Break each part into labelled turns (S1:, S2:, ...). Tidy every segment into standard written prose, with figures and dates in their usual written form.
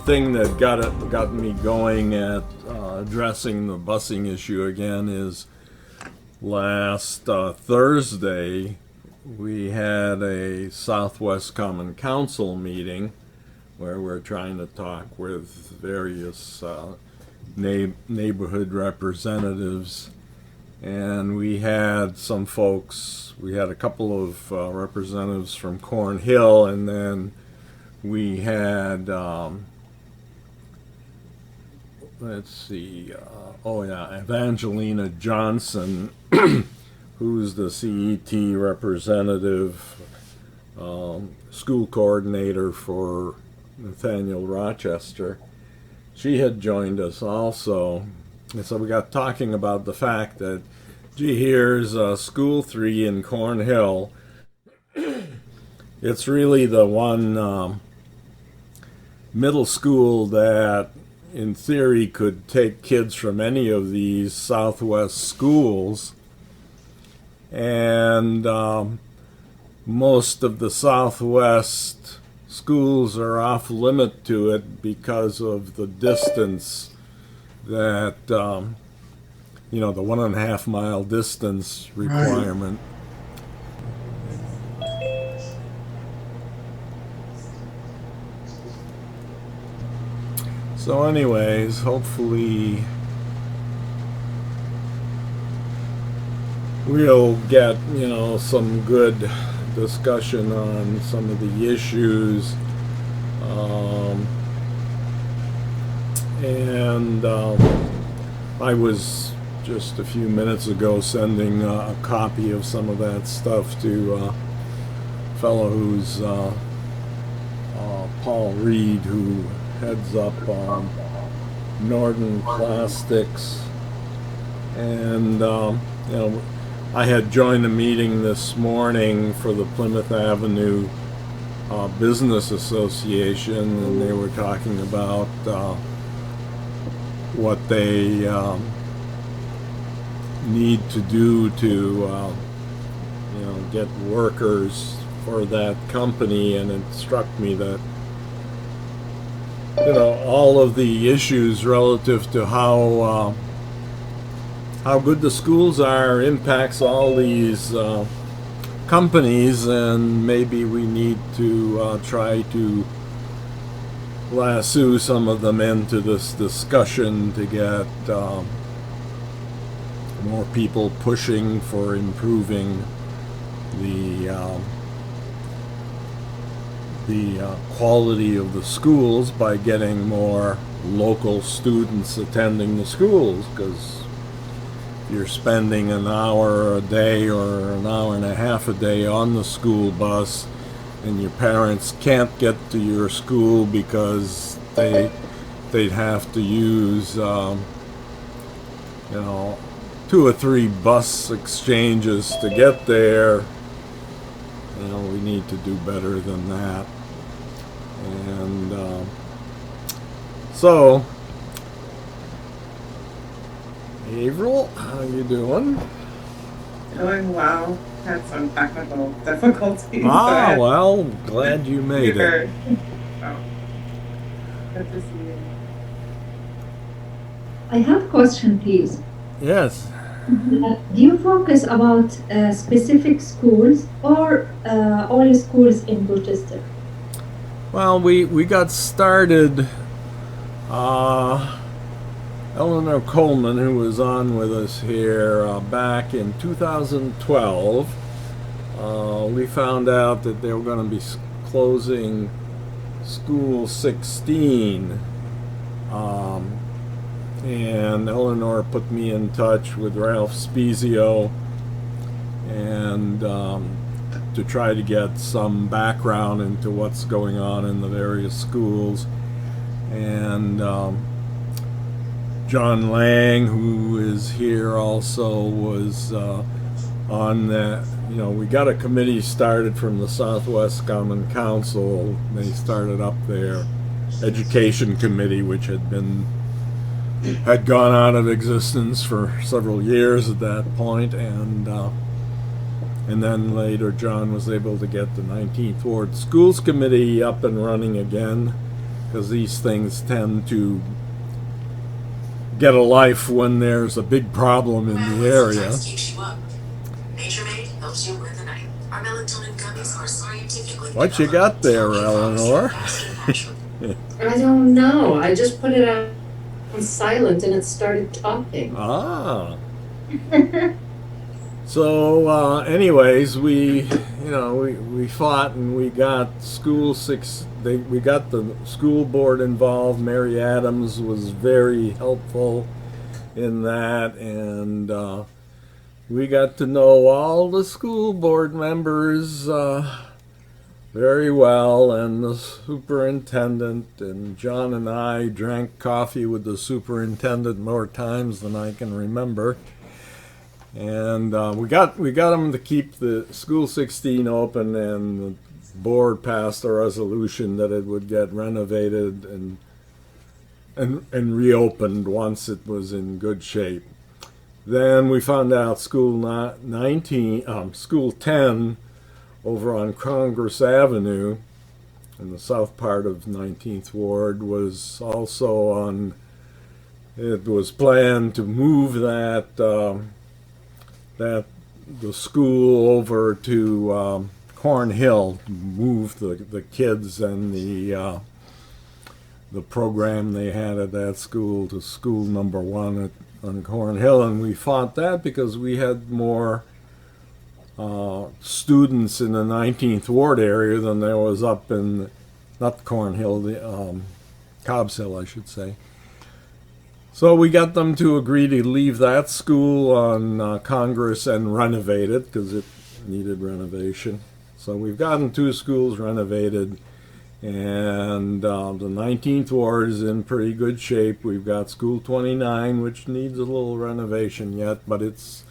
S1: thing that got me going at addressing the busing issue again is last Thursday we had a Southwest Common Council meeting where we're trying to talk with various neighborhood representatives, and we had some folks. We had a couple of representatives from Cornhill, and then we had Evangelina Johnson, who's the CET representative, school coordinator for Nathaniel Rochester. She had joined us also, and so we got talking about the fact that, gee, here's School 3 in Cornhill. It's really the one middle school that in theory could take kids from any of these Southwest schools, and most of the Southwest schools are off limit to it because of the distance that the 1.5 mile distance requirement. So anyways, hopefully we'll get, some good discussion on some of the issues. I was just a few minutes ago sending a copy of some of that stuff to a fellow who's Paul Reed, who heads up Norton Plastics, and I had joined a meeting this morning for the Plymouth Avenue Business Association, and they were talking about what they need to do to get workers for that company, and it struck me that all of the issues relative to how good the schools are impacts all these companies, and maybe we need to try to lasso some of them into this discussion to get more people pushing for improving the quality of the schools by getting more local students attending the schools, because you're spending an hour a day or an hour and a half a day on the school bus, and your parents can't get to your school because they'd have to use 2 or 3 bus exchanges to get there. We need to do better than that. And so, Avril, how you doing?
S2: Doing well. Had some technical difficulties.
S1: Well, glad you made it.
S2: Oh. Good to see you.
S3: I have a question, please.
S1: Yes.
S3: Do you focus about specific schools or all schools in Rochester?
S1: Well, we got started. Eleanor Coleman, who was on with us here back in 2012, we found out that they were going to be closing School 16, and Eleanor put me in touch with Ralph Spezio, and to try to get some background into what's going on in the various schools. And John Lang, who is here also, was on that. We got a committee started from the Southwest Common Council. They started up their Education Committee, which had gone out of existence for several years at that point, and then later John was able to get the 19th Ward Schools Committee up and running again. because these things tend to get a life when there's a big problem in the area. What you got there, Eleanor?
S2: I don't know. I just put it on silent and it started talking.
S1: Ah. So, anyways, we fought and we got we got the school board involved. Mary Adams was very helpful in that, and we got to know all the school board members very well, and the superintendent, and John and I drank coffee with the superintendent more times than I can remember. And we got them to keep the School 16 open, and the board passed a resolution that it would get renovated and reopened once it was in good shape. Then we found out School 10 over on Congress Avenue in the south part of 19th Ward was also on. It was planned to move that the school over to Cornhill, move the kids and the program they had at that school to school number 1 on Cornhill, and we fought that because we had more students in the 19th Ward area than there was up in, not Cornhill, the Cobbs Hill, I should say. So we got them to agree to leave that school on Congress and renovate it because it needed renovation. So we've gotten 2 schools renovated, and the 19th Ward is in pretty good shape. We've got School 29, which needs a little renovation yet, but it's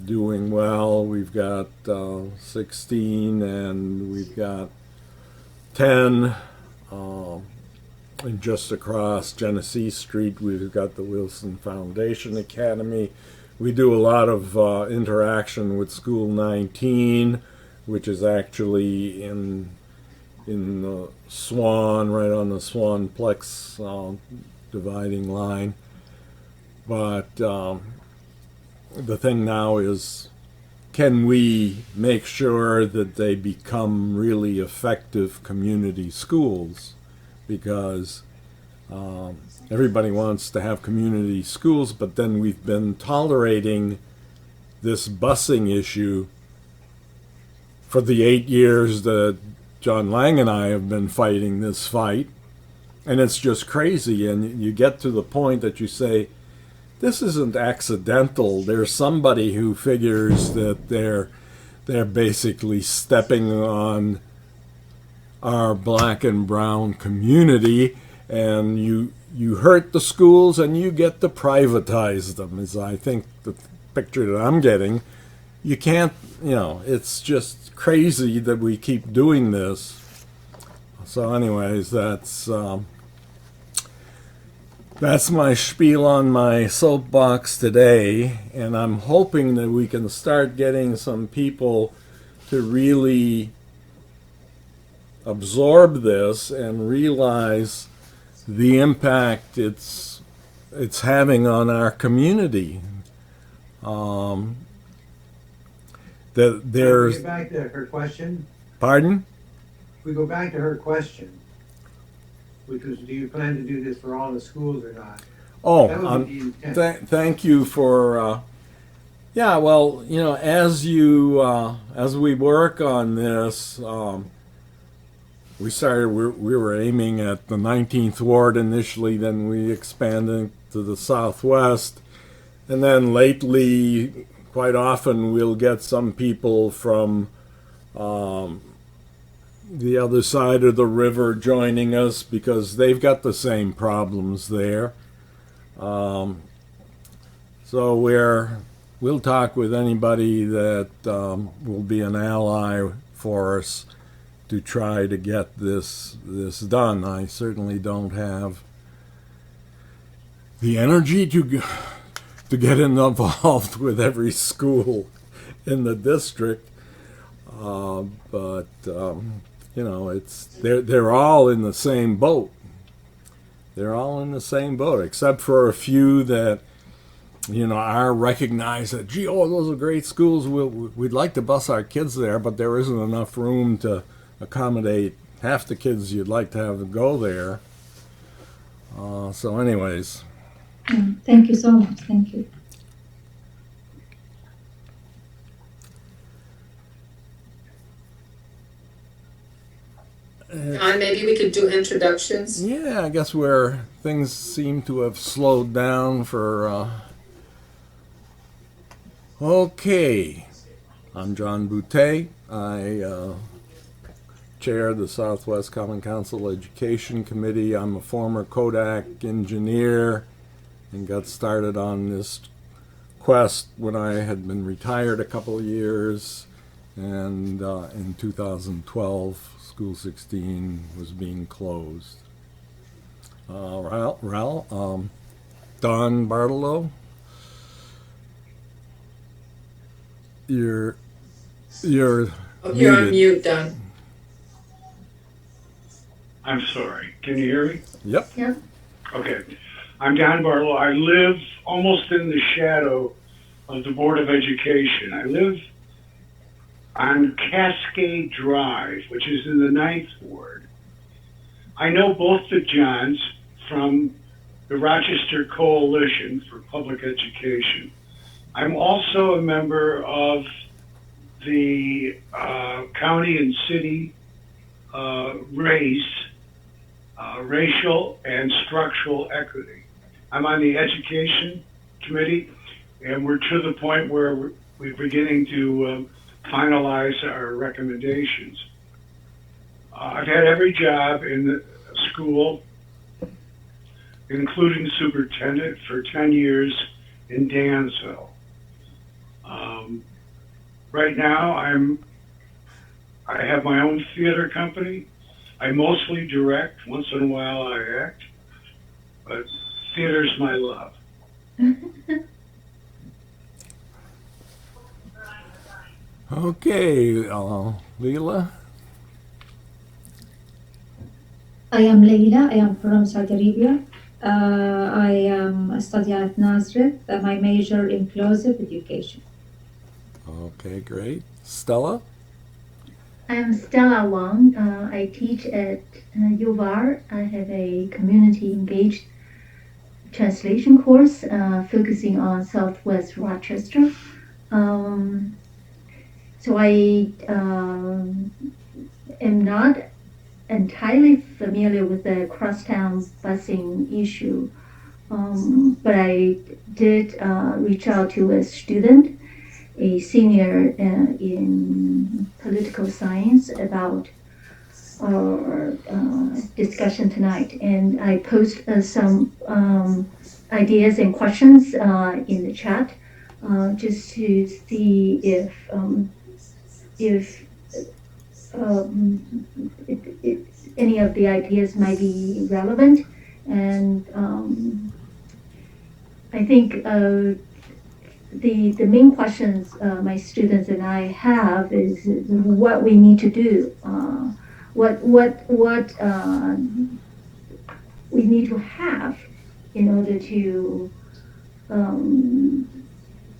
S1: doing well. We've got 16, and we've got 10. And just across Genesee Street, we've got the Wilson Foundation Academy. We do a lot of interaction with School 19, which is actually in the Swan, right on the Swan-Plex dividing line. But the thing now is, can we make sure that they become really effective community schools? Because everybody wants to have community schools, but then we've been tolerating this busing issue for the 8 years that John Lang and I have been fighting this fight, and it's just crazy. And you get to the point that you say, this isn't accidental. There's somebody who figures that they're basically stepping on our black and brown community, and you hurt the schools and you get to privatize them, is I think the picture that I'm getting. You can't, it's just crazy that we keep doing this. So anyways, that's my spiel on my soapbox today, and I'm hoping that we can start getting some people to really absorb this and realize the impact it's having on our community. That there's.
S4: Get back to her question.
S1: Pardon?
S4: We go back to her question, which was, do you plan to do this for all the schools or not?
S1: Oh, thank you for. Yeah, well, as we work on this. We were aiming at the 19th Ward initially, then we expanded to the Southwest, and then lately, quite often, we'll get some people from the other side of the river joining us because they've got the same problems there. So we'll talk with anybody that will be an ally for us to try to get this done. I certainly don't have the energy to get involved with every school in the district, but you know, they're all in the same boat. They're all in the same boat, except for a few that, you know, are recognized that, gee, oh, those are great schools. We'd like to bus our kids there, but there isn't enough room to accommodate half the kids you'd like to have go there. So anyways.
S3: Thank you so much. Thank you.
S2: John, maybe we could do introductions.
S1: Yeah, I guess where things seem to have slowed down for... Okay, I'm John Boutte. I chair the Southwest Common Council Education Committee. I'm a former Kodak engineer and got started on this quest when I had been retired a couple of years, and in 2012 School 16 was being closed. Don Bartolo, you're
S2: You're on mute, Don.
S5: I'm sorry. Can you hear me?
S1: Yep.
S3: Yeah.
S5: Okay. I'm Don Barlow. I live almost in the shadow of the Board of Education. I live on Cascade Drive, which is in the 9th Ward. I know both the Johns from the Rochester Coalition for Public Education. I'm also a member of the county and city racial and structural equity. I'm on the Education Committee, and we're to the point where we're beginning to finalize our recommendations. I've had every job in the school, including superintendent, for 10 years in Dansville. Right now, I have my own theater company. I mostly direct. Once in a while, I act, but theater's my love.
S1: Okay, Leila.
S3: I am Leila. I am from Saudi Arabia. I study at Nazareth. My major inclusive education.
S1: Okay, great. Stella?
S6: I'm Stella Wang. I teach at UVAR. I have a community engaged translation course focusing on Southwest Rochester. So I am not entirely familiar with the crosstown busing issue, but I did reach out to a student, a senior in political science, about our discussion tonight, and I post some ideas and questions in the chat just to see if any of the ideas might be relevant. And I think the main questions my students and I have is what we need to do, what we need to have in order to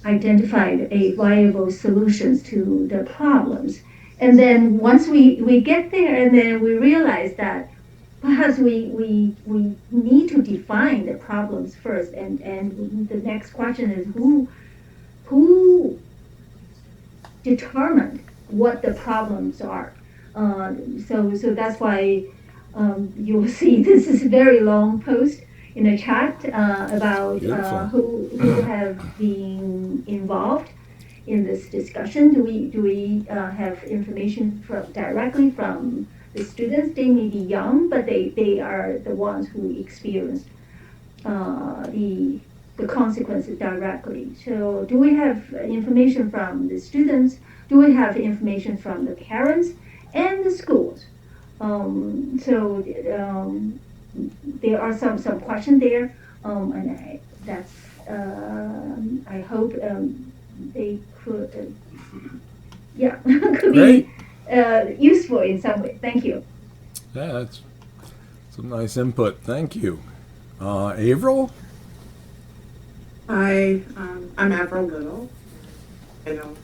S6: identify a viable solutions to the problems. And then once we get there, and then we realize that perhaps we need to define the problems first, and the next question is who determined what the problems are. So that's why you'll see this is a very long post in the chat about who have been involved in this discussion. Do we have information directly from the students? They may be young, but they are the ones who experienced the consequences directly. So do we have information from the students? Do we have information from the parents and the schools? There are some questions there, and I hope they could, could
S1: Great.
S6: be useful in some way. Thank you.
S1: Yeah, that's some nice input. Thank you. Avril?
S7: Hi, I'm Avril Little. I know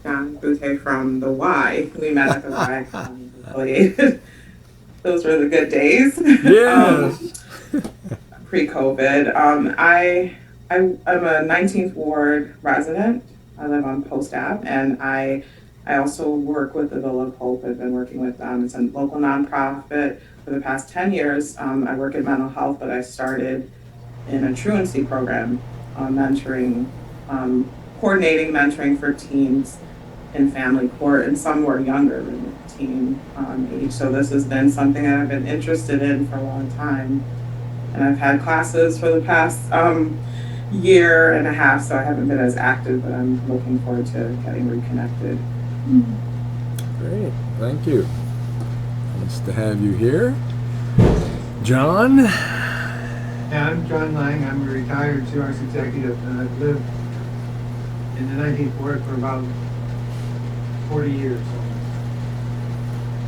S7: John Boutte from the Y. We met at the Y affiliated. Those were the good days.
S1: Yes.
S7: Pre-COVID. I'm a 19th Ward resident. I live on Post Ave, and I also work with the Villa of Hope. I've been working with them. It's a local nonprofit for the past 10 years. I work in mental health, but I started in a truancy program, mentoring, coordinating mentoring for teens in family court, and some were younger than teen age. So this has been something that I've been interested in for a long time. And I've had classes for the past year and a half, so I haven't been as active, but I'm looking forward to getting reconnected.
S1: Great. Thank you. Nice to have you here. John?
S4: Yeah, I'm John Lang. I'm a retired SWCC executive, and I've lived in the 19th Ward for about 40 years.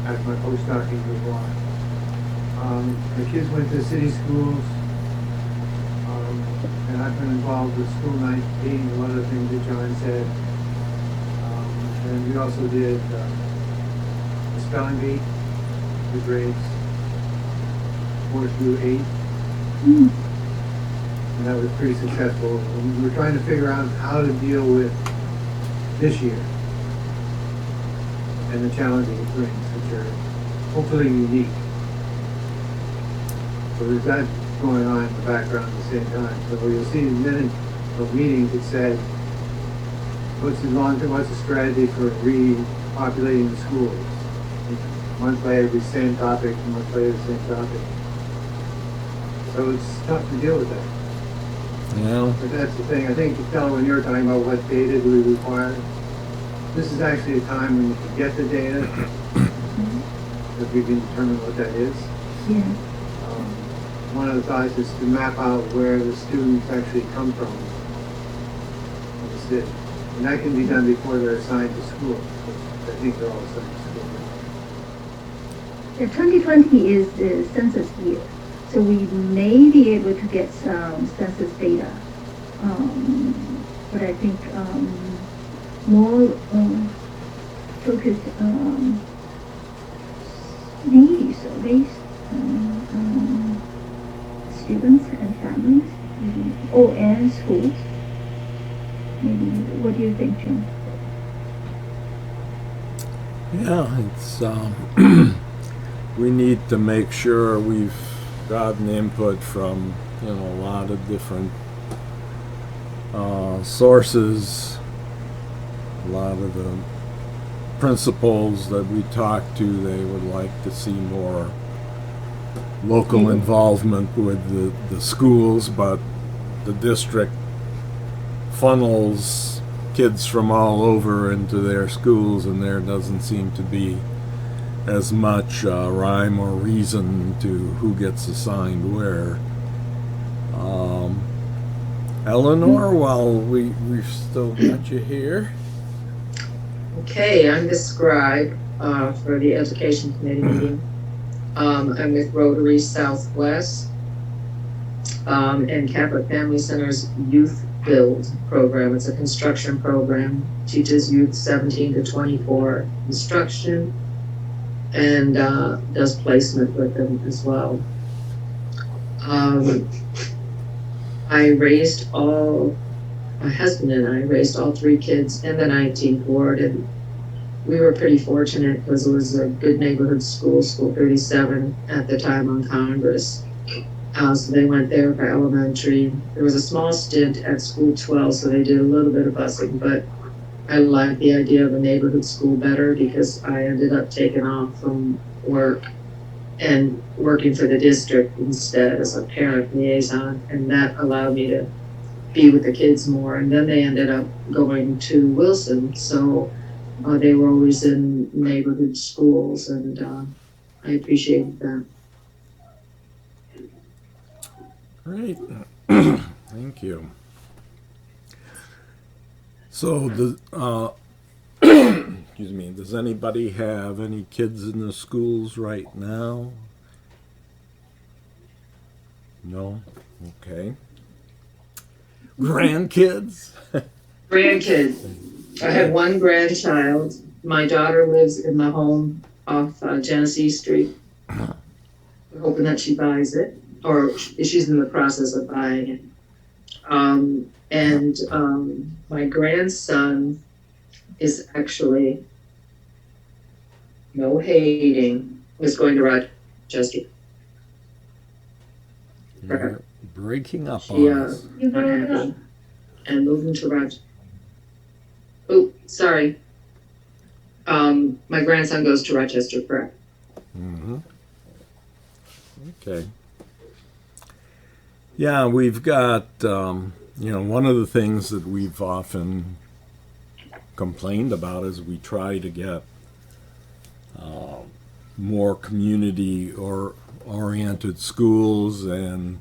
S4: After my postdocing was long. The kids went to city schools, and I've been involved with school night being a lot of the things that John said. And we also did a spelling bee for grades 4 through 8. And that was pretty successful. And we were trying to figure out how to deal with this year and the challenges it brings, which are hopefully unique. So there's that going on in the background at the same time. So you'll see in minutes of meetings it said, what's the strategy for repopulating the schools? Month later, the same topic, month later, the same topic. So it's tough to deal with that.
S1: Yeah.
S4: But that's the thing. I think, Stella, when you were talking about what data do we require, this is actually a time when you can get the data, that we can determine what that is.
S6: Yeah.
S4: One of the thoughts is to map out where the students actually come from in the city. And that can be done before they're assigned to school. I think they're all assigned to school.
S6: Yeah, 2020 is the census year, so we may be able to get some census data. But I think more focused maybe surveys students and families, and schools. Maybe. What do you think, Jim?
S1: Yeah, it's we need to make sure we've gotten input from a lot of different sources. A lot of the principals that we talk to, they would like to see more local involvement with the schools, but the district funnels kids from all over into their schools, and there doesn't seem to be as much rhyme or reason to who gets assigned where. Eleanor, while we've still got you here.
S8: Okay, I'm the scribe for the Education Committee meeting. I'm with Rotary Southwest and Catholic Family Center's Youth Build program. It's a construction program, teaches youth 17 to 24 instruction, and does placement with them as well. My husband and I raised all 3 kids in the 19th Ward, and we were pretty fortunate because it was a good neighborhood school, School 37 at the time on Congress. So they went there for elementary. There was a small stint at School 12, so they did a little bit of busing, but I like the idea of a neighborhood school better because I ended up taking off from work and working for the district instead as a parent liaison, and that allowed me to be with the kids more. And then they ended up going to Wilson, so they were always in neighborhood schools, and I appreciated that.
S1: Great. Thank you. So the excuse me, does anybody have any kids in the schools right now? No? Okay. Grandkids?
S8: Grandkids. I have one grandchild. My daughter lives in the home off Genesee Street. We're hoping that she buys it, or she's in the process of buying it. My grandson is actually, no hating, is going to Rochester.
S1: You're breaking up
S8: She,
S1: on us.
S3: You
S8: not
S3: broke
S8: happy.
S3: up.
S8: And moving to Rochester. Oh, sorry. My grandson goes to Rochester Prep.
S1: Mm-hmm. Okay. Yeah, we've got, one of the things that we've often complained about is we try to get more community or oriented schools and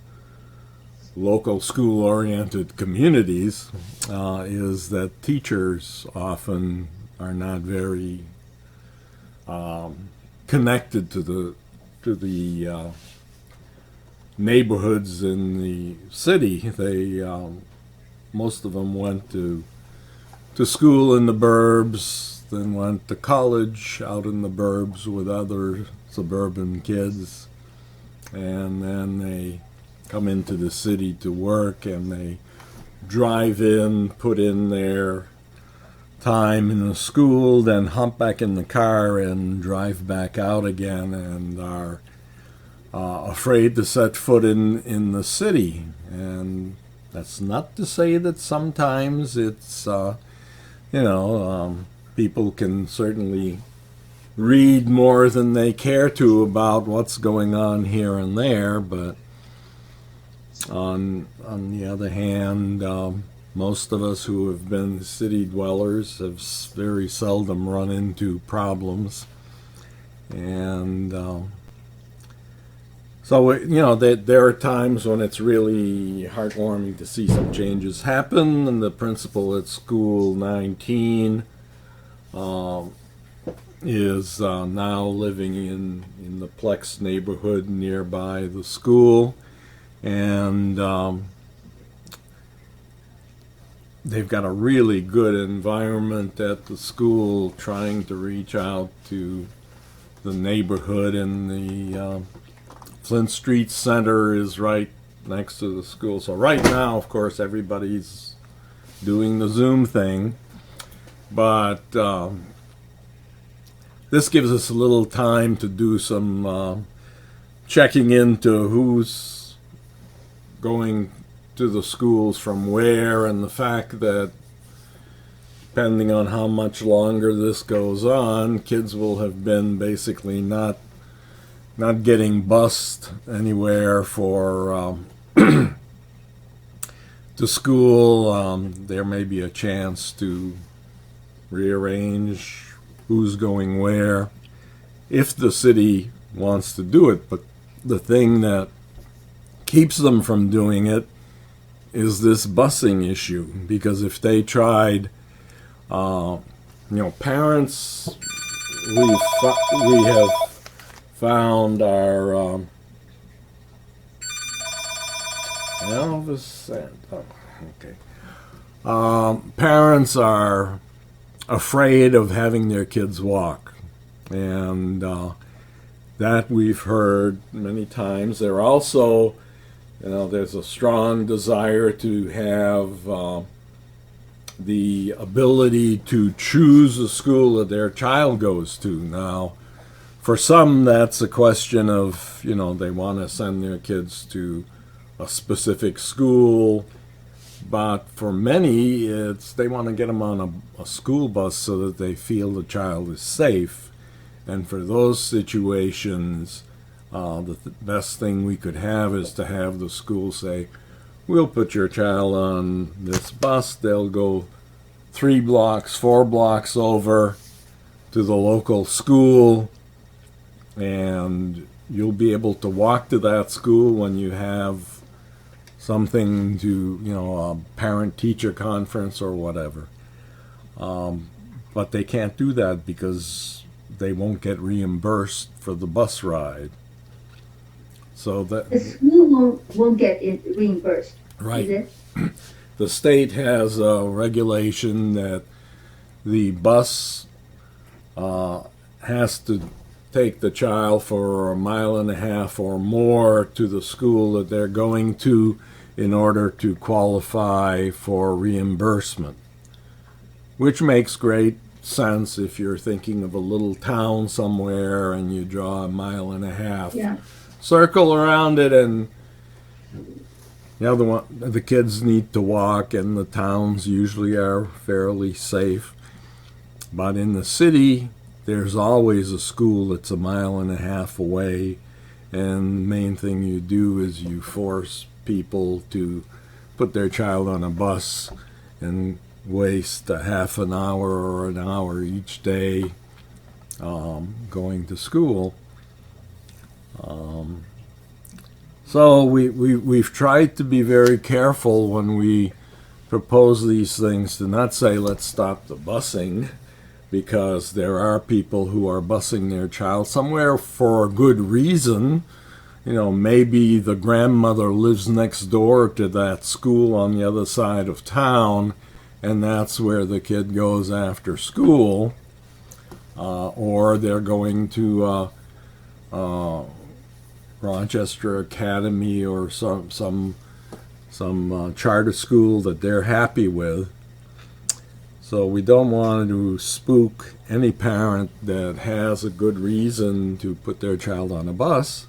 S1: local school oriented communities, is that teachers often are not very connected to the neighborhoods in the city. They most of them went to school in the burbs, then went to college out in the burbs with other suburban kids, and then they come into the city to work, and they drive in, put in their time in the school, then hump back in the car and drive back out again, and are afraid to set foot in the city. And that's not to say that sometimes it's people can certainly read more than they care to about what's going on here and there, but on the other hand, most of us who have been city dwellers have very seldom run into problems. And so, there are times when it's really heartwarming to see some changes happen. And the principal at School 19 is now living in the Plex neighborhood nearby the school. And they've got a really good environment at the school, trying to reach out to the neighborhood. And the Flint Street Center is right next to the school. So right now, of course, everybody's doing the Zoom thing. But this gives us a little time to do some checking into who's going to the schools from where, and the fact that depending on how much longer this goes on, kids will have been basically not getting bused anywhere for to school. There may be a chance to rearrange who's going where if the city wants to do it. But the thing that keeps them from doing it is this busing issue, because if they tried, parents, we have found our parents are afraid of having their kids walk, and that we've heard many times. They're also, there's a strong desire to have the ability to choose the school that their child goes to. Now, for some, that's a question of, they want to send their kids to a specific school. But for many, it's they want to get them on a school bus so that they feel the child is safe. And for those situations, the best thing we could have is to have the school say, we'll put your child on this bus. They'll go 3 blocks, 4 blocks over to the local school, and you'll be able to walk to that school when you have something to, a parent-teacher conference or whatever. but they can't do that because they won't get reimbursed for the bus ride. So that
S6: The school won't get it reimbursed,
S1: right.
S6: is it?
S1: The state has a regulation that the bus has to take the child for 1.5 miles or more to the school that they're going to in order to qualify for reimbursement, which makes great sense if you're thinking of a little town somewhere and you draw 1.5 miles.
S6: Yeah.
S1: Circle around it, and the kids need to walk, and the towns usually are fairly safe. But in the city, there's always a school that's 1.5 miles away, and the main thing you do is you force people to put their child on a bus and waste a half an hour or an hour each day going to school. So we've tried to be very careful when we propose these things to not say let's stop the busing, because there are people who are busing their child somewhere for a good reason. You know, maybe the grandmother lives next door to that school on the other side of town, and that's where the kid goes after school, or they're going to Rochester Academy or some charter school that they're happy with. So we don't want to spook any parent that has a good reason to put their child on a bus,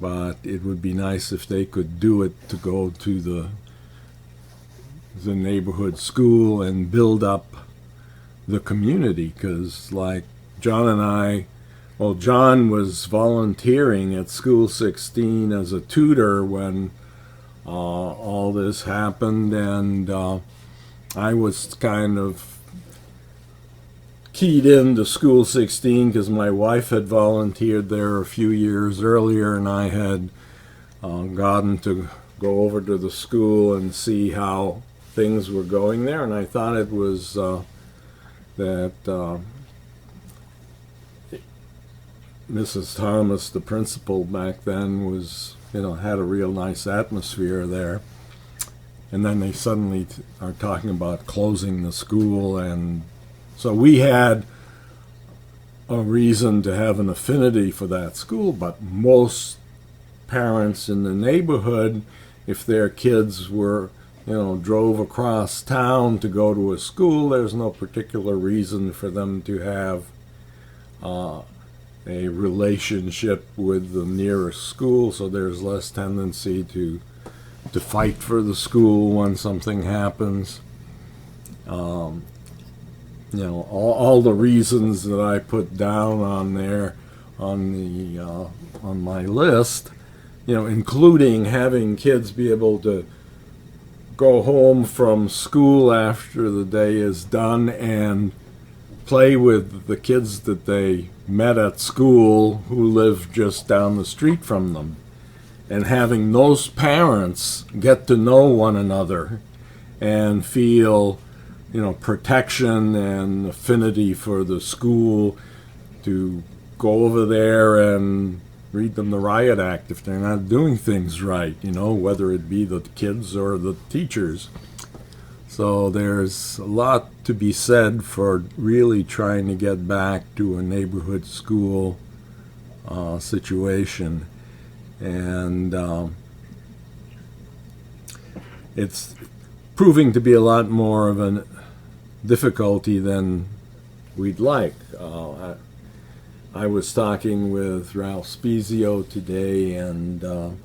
S1: but it would be nice if they could do it to go to the neighborhood school and build up the community. Because like John and I, well, John was volunteering at School 16 as a tutor when all this happened, and I was kind of keyed into School 16 because my wife had volunteered there a few years earlier, and I had gotten to go over to the school and see how things were going there, and I thought it was that Mrs. Thomas, the principal back then, was, had a real nice atmosphere there. And then they suddenly are talking about closing the school, and so we had a reason to have an affinity for that school, but most parents in the neighborhood, if their kids were, drove across town to go to a school, there's no particular reason for them to have a relationship with the nearest school, so there's less tendency to fight for the school when something happens. All the reasons that I put down on there on my list, including having kids be able to go home from school after the day is done and play with the kids that they met at school who live just down the street from them, and having those parents get to know one another and feel, protection and affinity for the school, to go over there and read them the riot act if they're not doing things right, whether it be the kids or the teachers. So there's a lot to be said for really trying to get back to a neighborhood school situation. And it's proving to be a lot more of a difficulty than we'd like. I was talking with Ralph Spezio today, and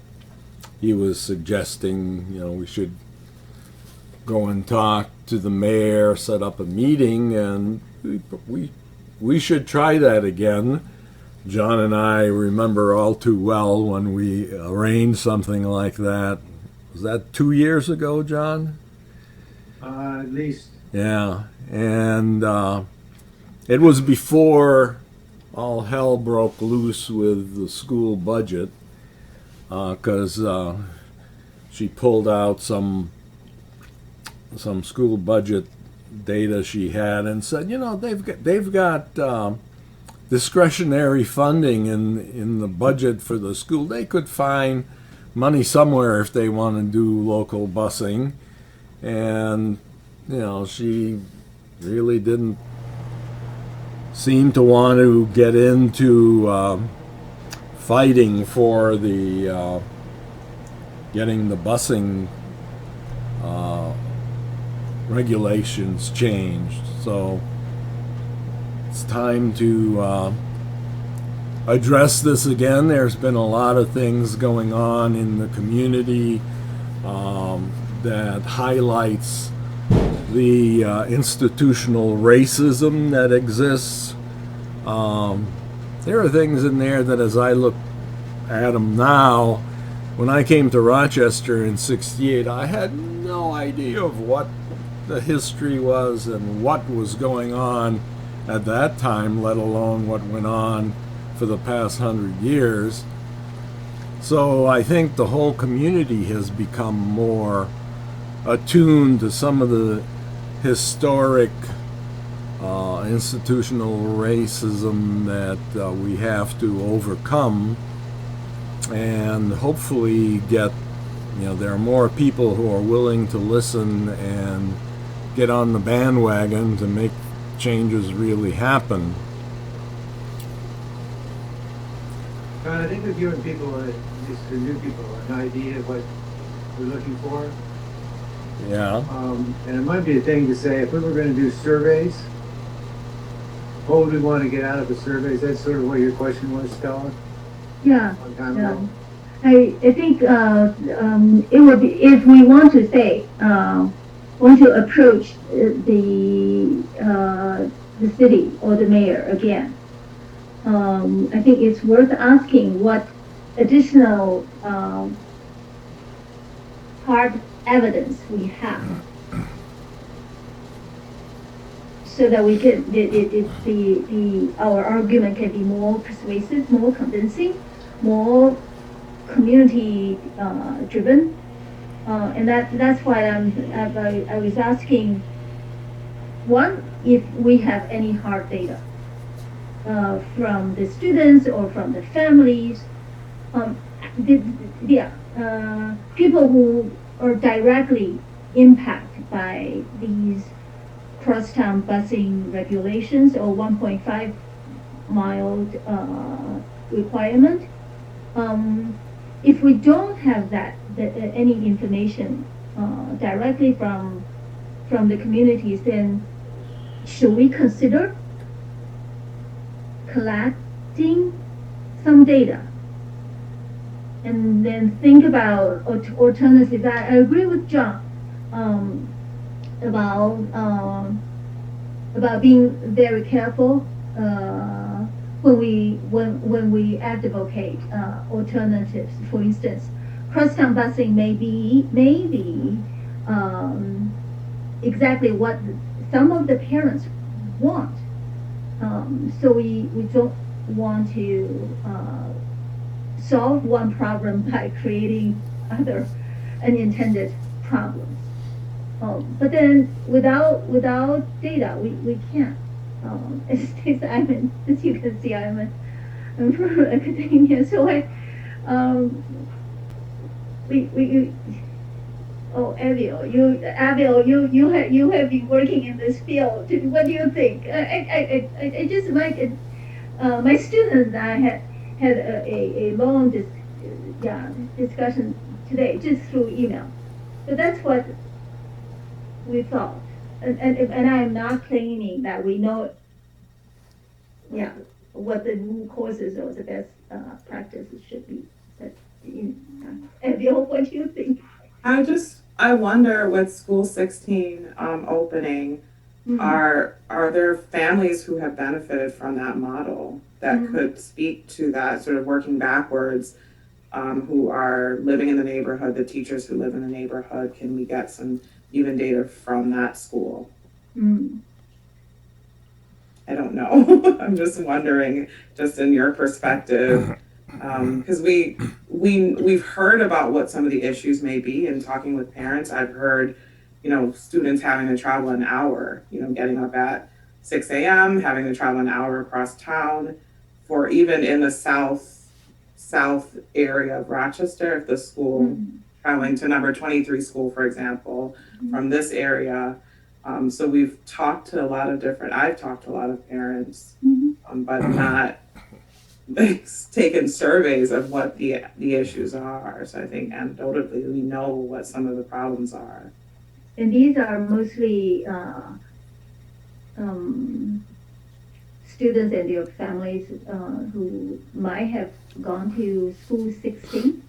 S1: he was suggesting, we should go and talk to the mayor, set up a meeting, and we should try that again. John and I remember all too well when we arranged something like that. Was that 2 years ago, John?
S4: At least.
S1: Yeah, and it was before all hell broke loose with the school budget, because she pulled out some school budget data she had and said, they've got discretionary funding in the budget for the school. They could find money somewhere if they want to do local busing. And she really didn't seem to want to get into fighting for the getting the busing regulations changed. So it's time to address this again. There's been a lot of things going on in the community that highlights the institutional racism that exists. There are things in there that, as I look at them now, when I came to Rochester in '68, I had no idea of what the history was and what was going on at that time, let alone what went on for the past 100 years. So I think the whole community has become more attuned to some of the historic institutional racism that we have to overcome, and hopefully get, there are more people who are willing to listen and get on the bandwagon to make changes really happen.
S4: John, I think we've given people, at least the new people, an idea of what we're looking for.
S1: Yeah.
S4: And it might be a thing to say, if we were going to do surveys, what would we want to get out of the surveys? That's sort of what your question was, Stella?
S6: Yeah.
S4: Long time ago.
S6: I think it would be, if we want to say, want to approach the city or the mayor again, I think it's worth asking what additional hard evidence we have, so that we can our argument can be more persuasive, more convincing, more community driven, and that's why I was asking, one, if we have any hard data from the students or from the families, people who are directly impacted by these crosstown busing regulations or 1.5 mile requirement. If we don't have any information directly from the communities, then should we consider collecting some data and then think about alternatives? I agree with John about being very careful when we advocate alternatives. For instance, crosstown busing may be exactly what some of the parents want. So we don't want to solve one problem by creating other unintended problems. But then without data, we can't. As you can see, I'm from academia, so Abiel, you have been working in this field. What do you think? I just like it. My students and I had a long discussion today just through email. So that's what we thought, and I am not claiming that we know, what the new courses or the best practices should be. But Abiel, what do you think?
S7: I wonder, with School 16 opening,
S6: Mm-hmm.
S7: are there families who have benefited from that model that
S6: Mm-hmm.
S7: could speak to that, sort of working backwards, who are living in the neighborhood, the teachers who live in the neighborhood? Can we get some even data from that school?
S6: Mm.
S7: I don't know. I'm just wondering, just in your perspective, because we've heard about what some of the issues may be, and talking with parents, I've heard, students having to travel an hour, getting up at 6 a.m., having to travel an hour across town, for even in the south area of Rochester, if the school traveling to number 23 school, for example, from this area. So I've talked to a lot of parents, but not taken surveys of what the issues are. So I think anecdotally we know what some of the problems are.
S6: And these are mostly students and their families who might have gone to school 16.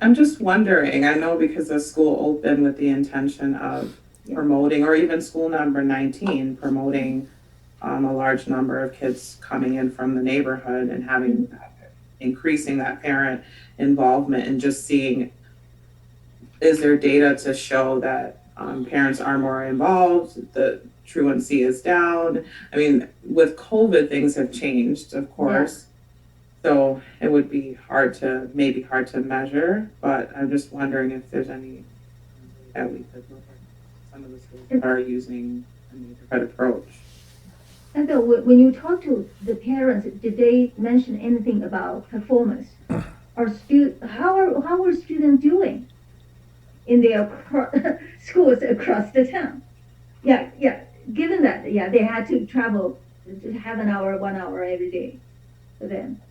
S7: I'm just wondering, I know because the school opened with the intention of promoting, or even school number 19, promoting a large number of kids coming in from the neighborhood and increasing that parent involvement, and just seeing, is there data to show that parents are more involved, the truancy is down? I mean, with COVID, things have changed, of course. So it would be maybe hard to measure, but I'm just wondering if there's any that we could look at some of the schools that are using a neighborhood approach.
S6: And so when you talk to the parents, did they mention anything about performance? How are students doing in their schools across the town? Yeah. Given that, they had to travel half an hour, 1 hour every day for them.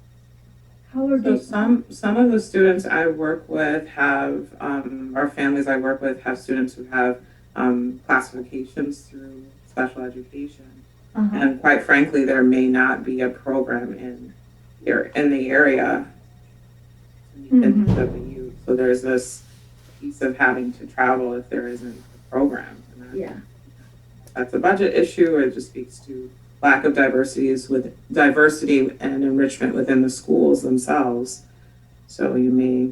S6: How are they?
S7: Some of the students I work with have, or families I work with have students who have classifications through special education. And quite frankly, there may not be a program in the area to meet the of the youth. So there's this piece of having to travel if there isn't a program. And that's a budget issue, or it just speaks to lack of diversity and enrichment within the schools themselves. So you may,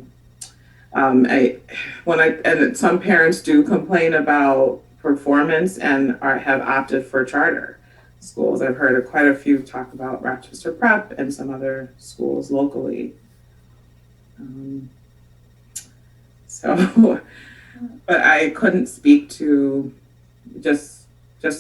S7: and some parents do complain about performance and have opted for charter schools. I've heard quite a few talk about Rochester Prep and some other schools locally. But I couldn't speak to just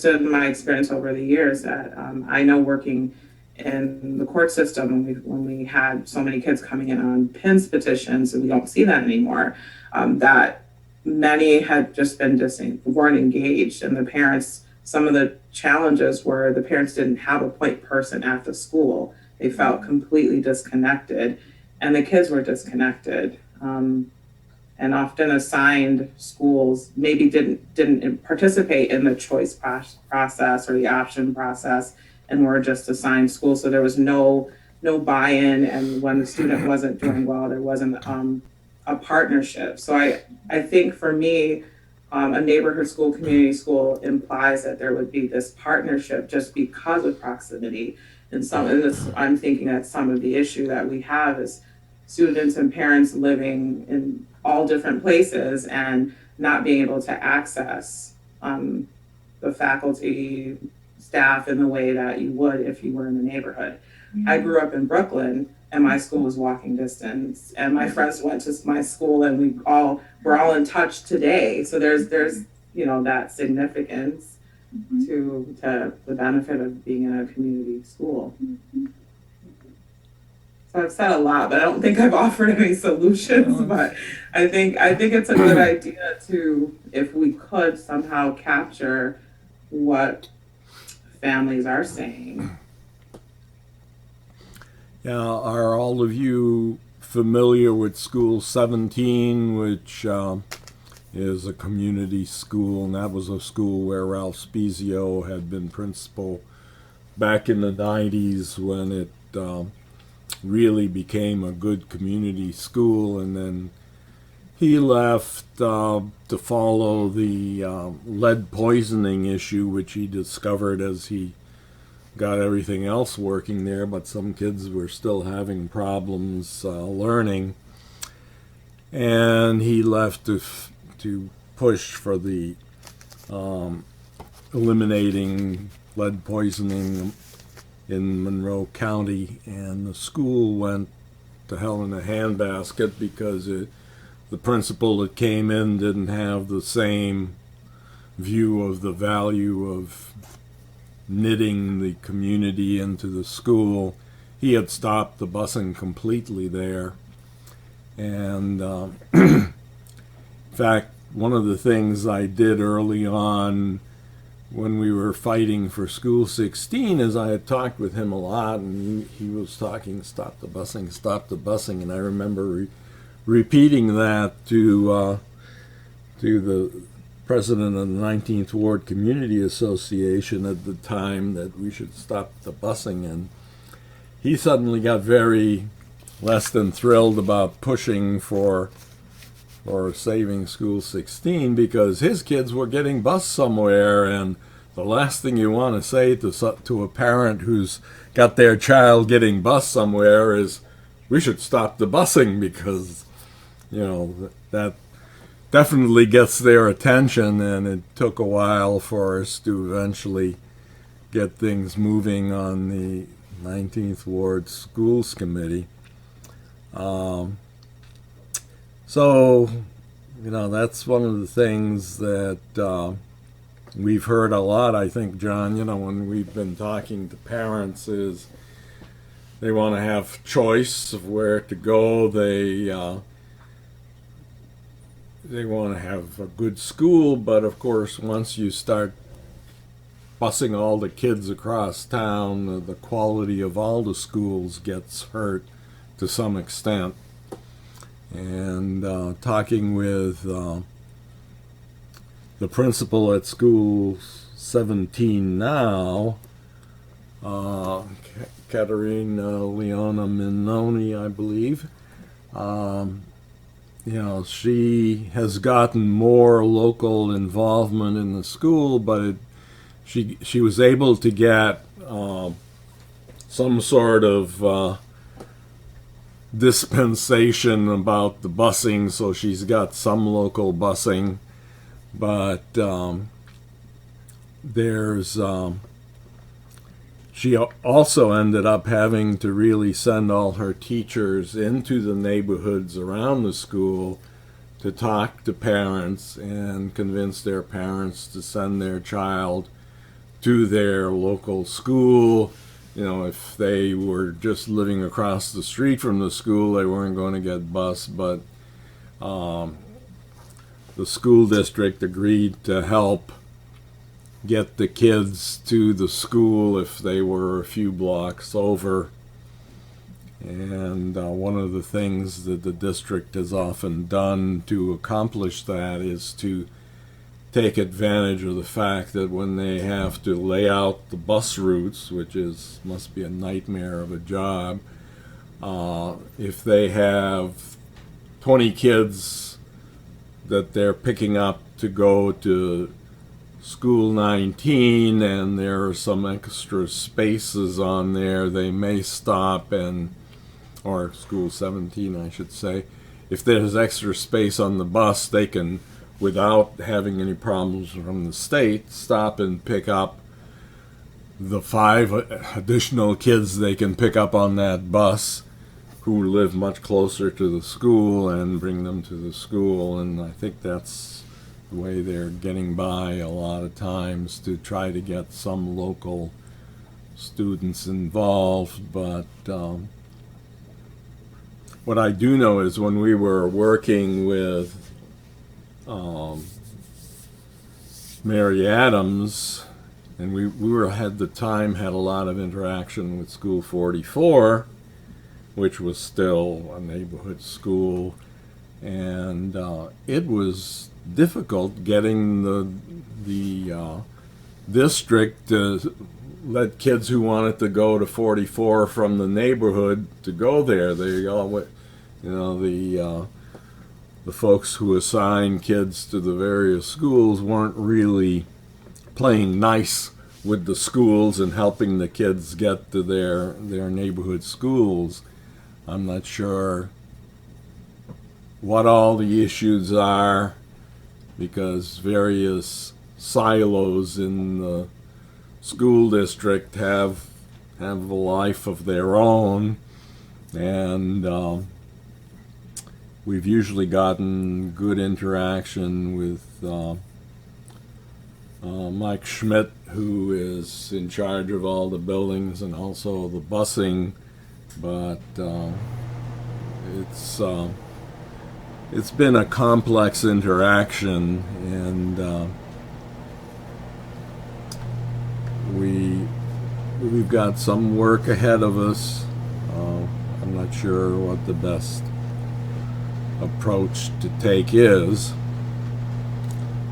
S7: in my experience over the years that I know working in the court system, when we had so many kids coming in on PINS petitions, and we don't see that anymore, that many had just weren't engaged, and the parents, some of the challenges were the parents didn't have a point person at the school. They felt completely disconnected, and the kids were disconnected. And often assigned schools maybe didn't participate in the choice process or the option process, and were just assigned schools. So there was no buy-in, and when the student wasn't doing well, there wasn't a partnership. So I think for me, a neighborhood school, community school implies that there would be this partnership just because of proximity. And I'm thinking that some of the issue that we have is students and parents living in all different places and not being able to access the faculty, staff in the way that you would if you were in the neighborhood. I grew up in Brooklyn, and my school was walking distance, and my friends went to my school, and we're all in touch today. So there's that significance to the benefit of being in a community school. So I've said a lot, but I don't think I've offered any solutions. But I think it's a good idea to, if we could somehow capture what families are saying.
S1: Yeah, are all of you familiar with School 17, which is a community school, and that was a school where Ralph Spezio had been principal back in the 90s when it really became a good community school, and then he left to follow the lead poisoning issue, which he discovered as he got everything else working there, but some kids were still having problems learning, and he left to push for the eliminating lead poisoning in Monroe County, and the school went to hell in a handbasket because it the principal that came in didn't have the same view of the value of knitting the community into the school. He had stopped the busing completely there. And in fact, one of the things I did early on when we were fighting for School 16 is I had talked with him a lot, and he was talking, stop the busing, and I remember repeating that to the president of the 19th Ward Community Association at the time, that we should stop the busing, and he suddenly got very less than thrilled about pushing for saving School 16, because his kids were getting bused somewhere, and the last thing you want to say to a parent who's got their child getting bused somewhere is, we should stop the busing, because, you know, that definitely gets their attention, and it took a while for us to eventually get things moving on the 19th Ward Schools Committee. So, you know, that's one of the things that we've heard a lot, I think, John, you know, when we've been talking to parents, is they want to have choice of where to go. They want to have a good school, but of course, once you start busing all the kids across town, the quality of all the schools gets hurt to some extent. And talking with the principal at School 17 now, Katerina Leone-Mannino, I believe, you know, she has gotten more local involvement in the school, but she was able to get some sort of dispensation about the busing, so she's got some local busing, but she also ended up having to really send all her teachers into the neighborhoods around the school to talk to parents and convince their parents to send their child to their local school. You know, if they were just living across the street from the school, they weren't going to get bused, but the school district agreed to help get the kids to the school if they were a few blocks over. And one of the things that the district has often done to accomplish that is to take advantage of the fact that when they have to lay out the bus routes, which must be a nightmare of a job, if they have 20 kids that they're picking up to go to School 19 and there are some extra spaces on there, they may stop or School 17, I should say. If there's extra space on the bus, they can, without having any problems from the state, stop and pick up the 5 additional kids they can pick up on that bus who live much closer to the school and bring them to the school. And I think that's the way they're getting by a lot of times, to try to get some local students involved. But what I do know is when we were working with Mary Adams, and we had a lot of interaction with School 44, which was still a neighborhood school, and it was difficult getting the district to let kids who wanted to go to 44 from the neighborhood to go there. They all went, you know, the folks who assign kids to the various schools weren't really playing nice with the schools and helping the kids get to their neighborhood schools. I'm not sure what all the issues are, because various silos in the school district have a life of their own, and we've usually gotten good interaction with Mike Schmidt, who is in charge of all the buildings and also the busing, but it's been a complex interaction, and we've got some work ahead of us. I'm not sure what the best approach to take is,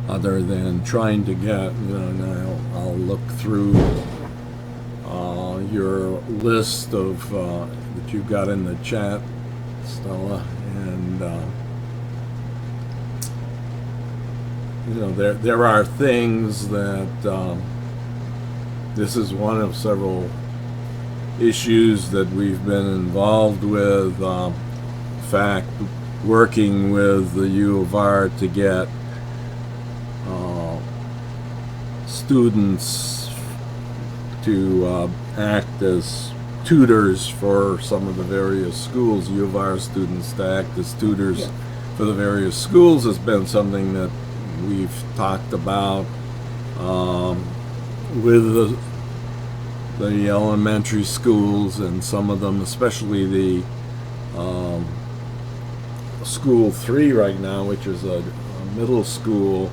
S1: other than trying to get, now I'll look through your list of that you've got in the chat, Stella, and there are things that this is one of several issues that we've been involved with. In fact, working with the U of R to get students to act as tutors for some of the various schools. U of R students to act as tutors for the various schools has been something that we've talked about with the elementary schools, and some of them, especially the School 3 right now, which is a middle school.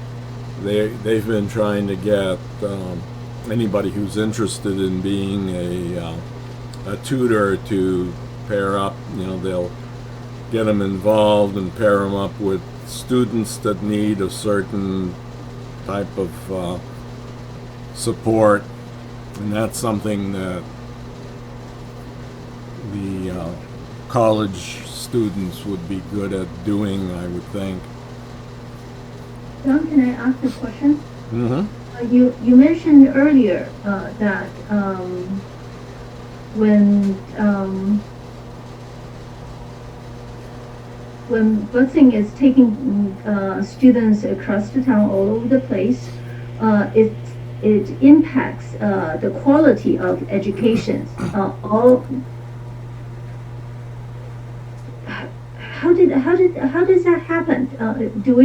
S1: They've been trying to get anybody who's interested in being a tutor to pair up. They'll get them involved and pair them up with students that need a certain type of support, and that's something that the college students would be good at doing, I would think.
S6: John, can I ask a question?
S1: Mm-hmm.
S6: You mentioned earlier that when busing is taking students across the town all over the place, it impacts the quality of education. How does that happen? Do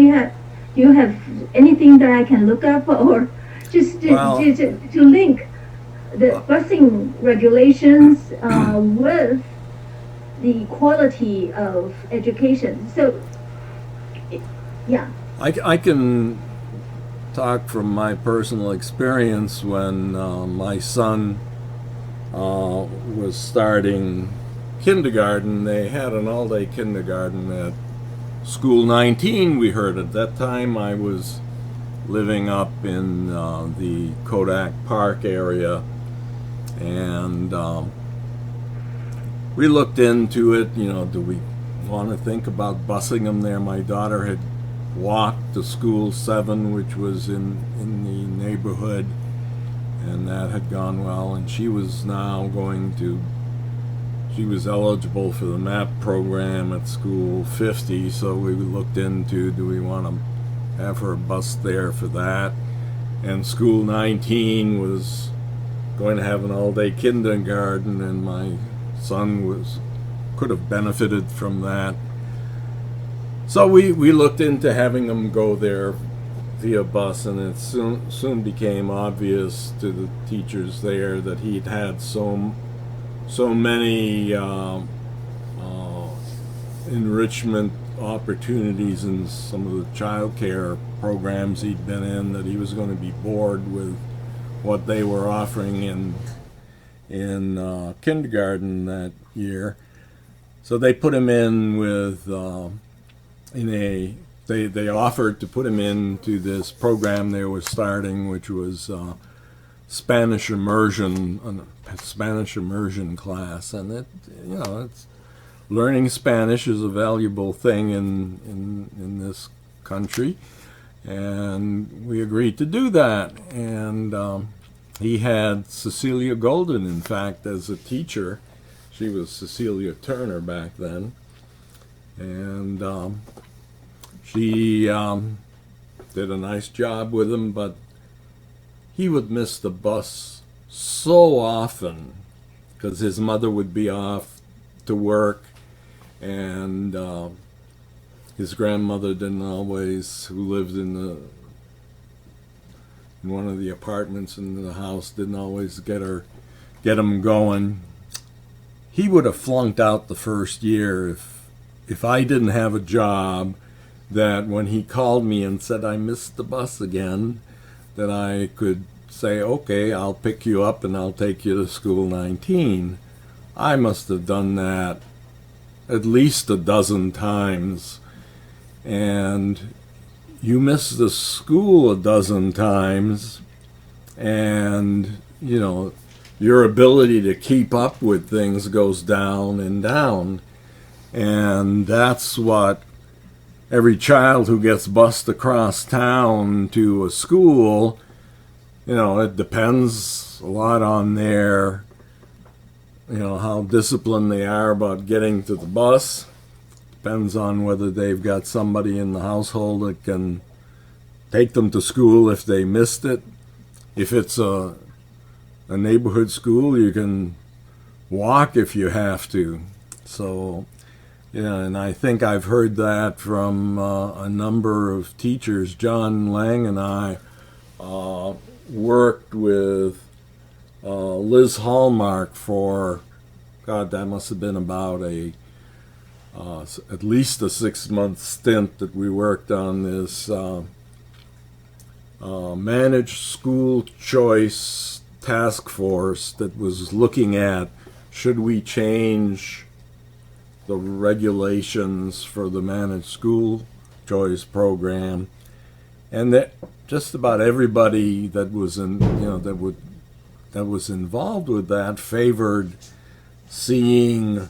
S6: you have anything that I can look up, or just to link the busing regulations with the quality of education? So, yeah.
S1: I can talk from my personal experience when my son was starting kindergarten. They had an all-day kindergarten at School 19, we heard. At that time I was living up in the Kodak Park area, and we looked into it. Do we want to think about busing them there? My daughter had walked to School 7, which was in the neighborhood, and that had gone well, and she was now she was eligible for the MAP program at School 50, so we looked into, do we want to have her bus there for that? And School 19 was going to have an all-day kindergarten, and my son could have benefited from that. So we looked into having them go there via bus, and it soon became obvious to the teachers there that he'd had so many enrichment opportunities in some of the child care programs he'd been in that he was going to be bored with what they were offering in kindergarten that year. So they put him in with they offered to put him into this program they were starting, which was Spanish immersion class, and it's learning Spanish is a valuable thing in this country, and we agreed to do that. And he had Cecilia Golden, in fact, as a teacher. She was Cecilia Turner back then, and she did a nice job with him, but he would miss the bus so often because his mother would be off to work, and his grandmother didn't always, who lived in one of the apartments in the house, didn't always get him going. He would have flunked out the first year if I didn't have a job that when he called me and said I missed the bus again, that I could say, okay, I'll pick you up and I'll take you to school 19. I must have done that at least a dozen times. And you miss the school a dozen times, and, you know, your ability to keep up with things goes down and down. And that's what every child who gets bused across town to a school, you know, it depends a lot on their, you know, how disciplined they are about getting to the bus. Depends on whether they've got somebody in the household that can take them to school if they missed it. If it's a neighborhood school, you can walk if you have to. So, yeah, and I think I've heard that from a number of teachers. John Lang and I worked with Liz Hallmark for, God, that must have been about at least a 6-month stint that we worked on this managed school choice task force that was looking at, should we change the regulations for the managed school choice program? And that just about everybody that was that was involved with that favored seeing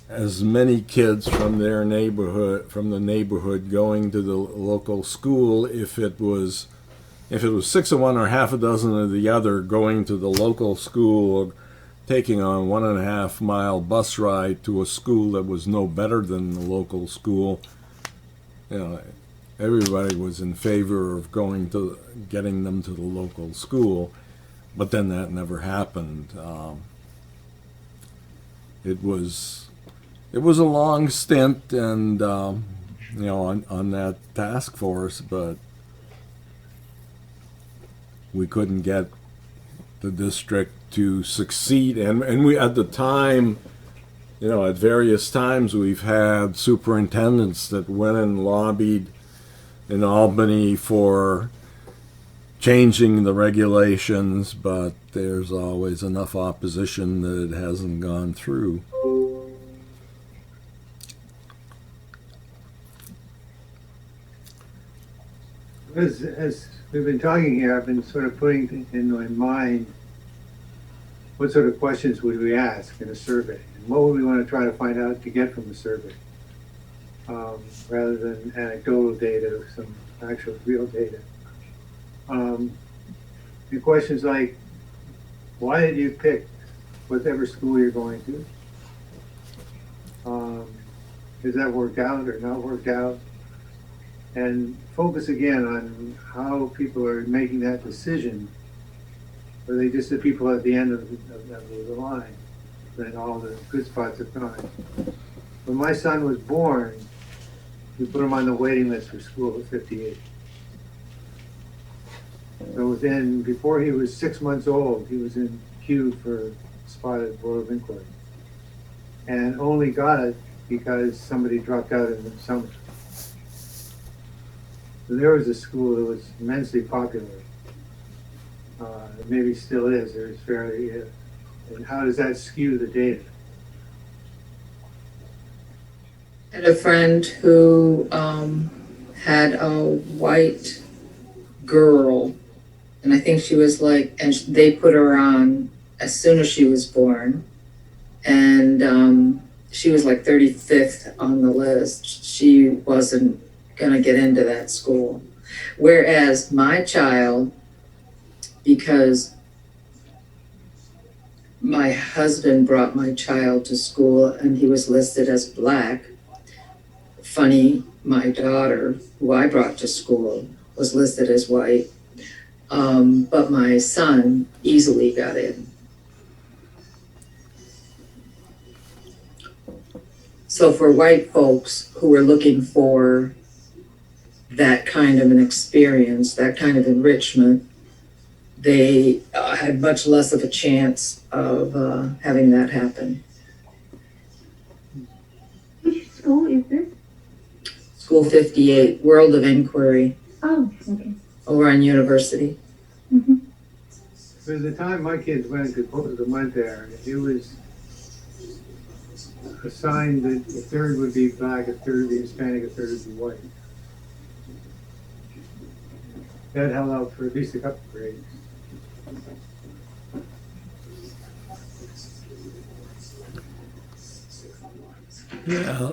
S1: as many kids from the neighborhood going to the local school. If it was 6 of one or half a dozen of the other going to the local school, or taking a 1.5 mile bus ride to a school that was no better than the local school, you know, everybody was in favor of getting them to the local school. But then that never happened. It was a long stint, and you know, on that task force, but we couldn't get the district to succeed. And we, at the time, you know, at various times, we've had superintendents that went and lobbied in Albany for changing the regulations, but there's always enough opposition that it hasn't gone through.
S4: As we've been talking here, I've been sort of putting in my mind what sort of questions would we ask in a survey, and what would we want to try to find out to get from the survey, rather than anecdotal data, some actual real data. The questions like, why did you pick whatever school you're going to? Has that worked out or not worked out? And focus again on how people are making that decision. Are they just the people at the end of the line? Then all the good spots are gone. When my son was born, we put him on the waiting list for school at 58. So before he was 6 months old, he was in queue for spot at Board of Inquiry. And only got it because somebody dropped out in the summer. So there was a school that was immensely popular. Maybe still is. There's fairly, and how does that skew the data?
S8: I had a friend who had a white girl, and I think she was and they put her on as soon as she was born, and she was 35th on the list. She wasn't gonna get into that school. Whereas my child, because my husband brought my child to school and he was listed as black. Funny, my daughter, who I brought to school, was listed as white. But my son easily got in. So for white folks who are looking for that kind of an experience, that kind of enrichment, they had much less of a chance of having that happen.
S6: Which school is this?
S8: School 58, World of Inquiry,
S6: Oh, okay.
S8: over on University.
S6: Mm-hmm.
S4: By the time my kids went, because both of them went there, it was assigned that a third would be black, a third would be Hispanic, a third would be white. That held out for at least a couple of grades.
S1: Yeah.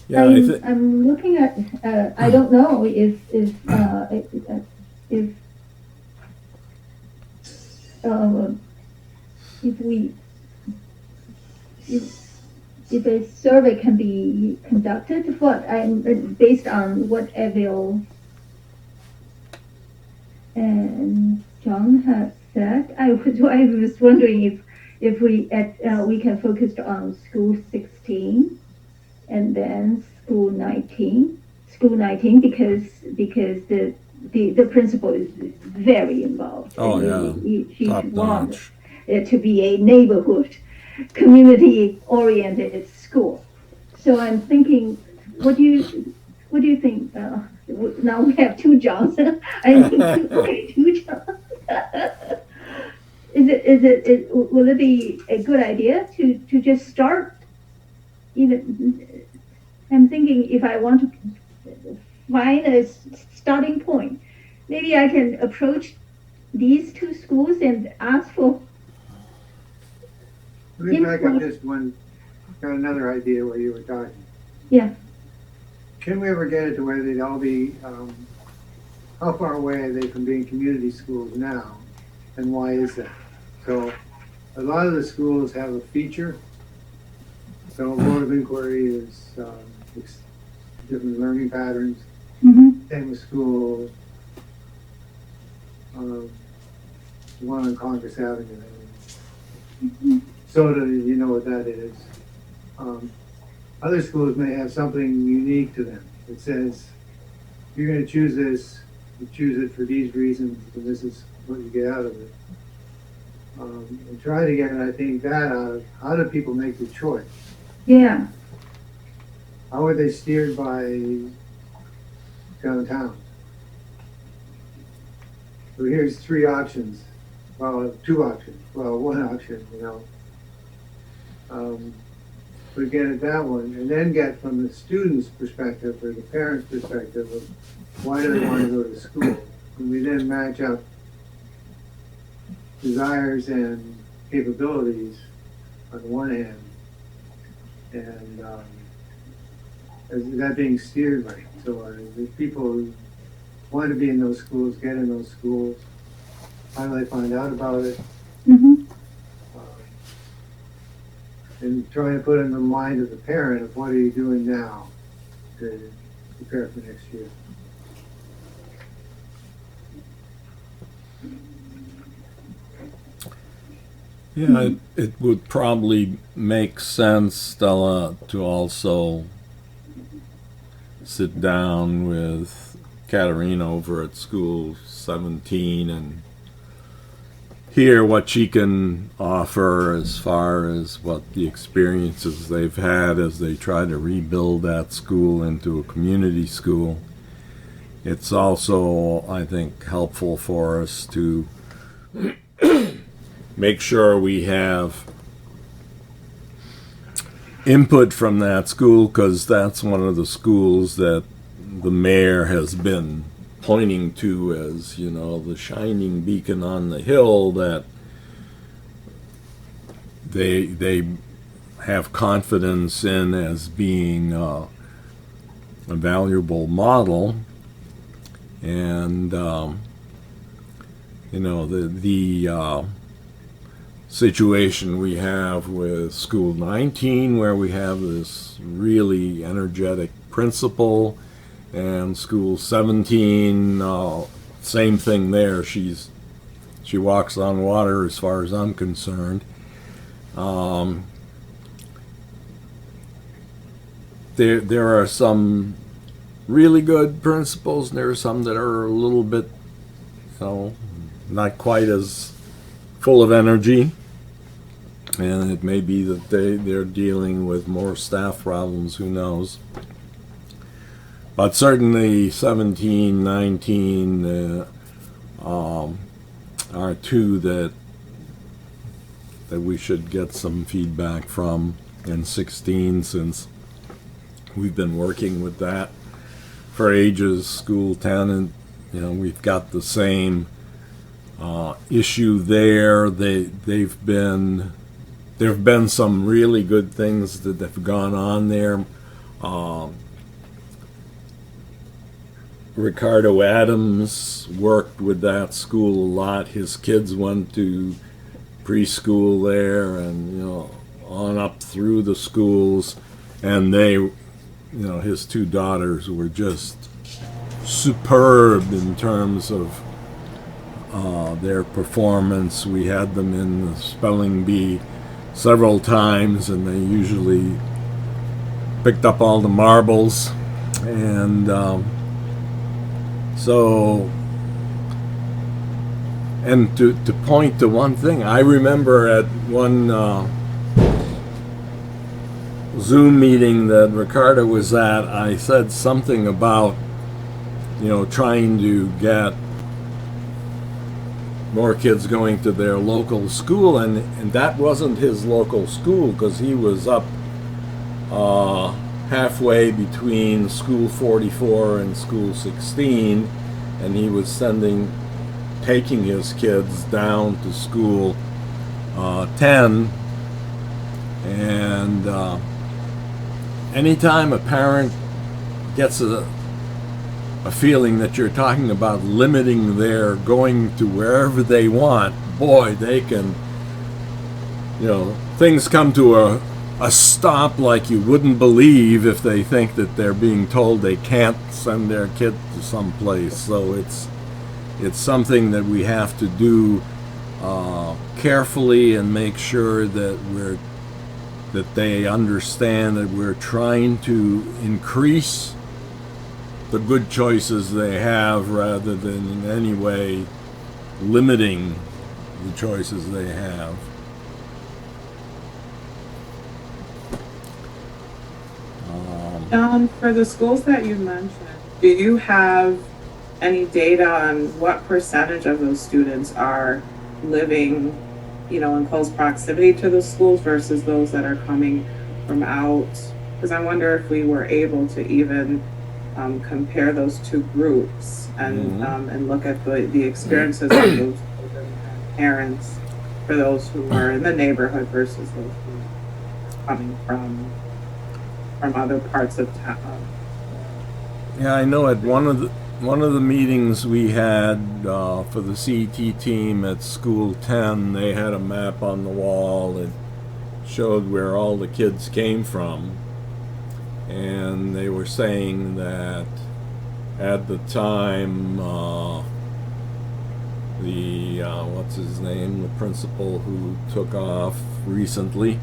S1: Yeah, I think.
S6: I'm looking at. I don't know if we if a survey can be conducted, what I'm based on what Evil and John have said. I was wondering if we can focus on school 16 and then school 19 because the principal is very involved.
S1: Oh,
S6: and she
S1: top
S6: wants
S1: notch.
S6: it to be a neighborhood, community-oriented school. So I'm thinking, what do you think? Now we have two Johns. I think two Johns. Will it be a good idea to just start? Even I'm thinking if I want to find a starting point, maybe I can approach these two schools and ask for.
S4: Let me back up just one, got another idea where you were talking.
S6: Yeah.
S4: Can we ever get it to where they'd all be, how far away are they from being community schools now? And why is that? So a lot of the schools have a feature. So Board of Inquiry is different learning patterns.
S6: Mm-hmm.
S4: Same with school, one on Congress Avenue.
S6: Mm-hmm.
S4: Soda, you know what that is. Other schools may have something unique to them. It says, you're going to choose this, you choose it for these reasons, and this is what you get out of it. And try to get, I think, that out of how do people make the choice?
S6: Yeah.
S4: How are they steered by downtown? So here's three options. Well, two options. Well, one option, you know. We get at that one, and then get from the student's perspective or the parent's perspective of why do they want to go to school? And we then match up desires and capabilities on one hand, and is that being steered right? So are the people who want to be in those schools get in those schools? How do they find out about it?
S6: Mm-hmm.
S4: And trying to put in the mind of the parent of what are you doing now to prepare for next year.
S1: Yeah, it would probably make sense, Stella, to also sit down with Katerina over at School 17 and hear what she can offer as far as what the experiences they've had as they try to rebuild that school into a community school. It's also, I think, helpful for us to make sure we have input from that school, because that's one of the schools that the mayor has been pointing to as, you know, the shining beacon on the hill that they have confidence in as being a valuable model. And you know, the situation we have with School 19, where we have this really energetic principal, and School 17, same thing there. She walks on water as far as I'm concerned. there are some really good principals, and there are some that are a little bit, not quite as full of energy. And it may be that they're dealing with more staff problems, who knows. But certainly 17, 19 are two that we should get some feedback from, and 16, since we've been working with that for ages. School 10, and we've got the same issue there. There have been some really good things that have gone on there. Ricardo Adams worked with that school a lot. His kids went to preschool there, and on up through the schools, and his two daughters were just superb in terms of their performance. We had them in the spelling bee several times, and they usually picked up all the marbles. And to point to one thing, I remember at one Zoom meeting that Ricardo was at, I said something about trying to get more kids going to their local school, and that wasn't his local school, because he was up halfway between school 44 and school 16, and he was taking his kids down to school 10. And anytime a parent gets a feeling that you're talking about limiting their going to wherever they want, boy, they can, things come to a stop like you wouldn't believe if they think that they're being told they can't send their kid to some place. So it's something that we have to do carefully, and make sure that they understand that we're trying to increase the good choices they have, rather than in any way limiting the choices they have.
S7: For the schools that you mentioned, do you have any data on what percentage of those students are living, in close proximity to the schools versus those that are coming from out? Because I wonder if we were able to even compare those two groups and look at the experiences of those children and parents, for those who are in the neighborhood versus those who are coming from other parts of town.
S1: Yeah, I know at one of the meetings we had for the CET team at School 10, they had a map on the wall that showed where all the kids came from. And they were saying that at the time, what's his name, the principal who took off recently,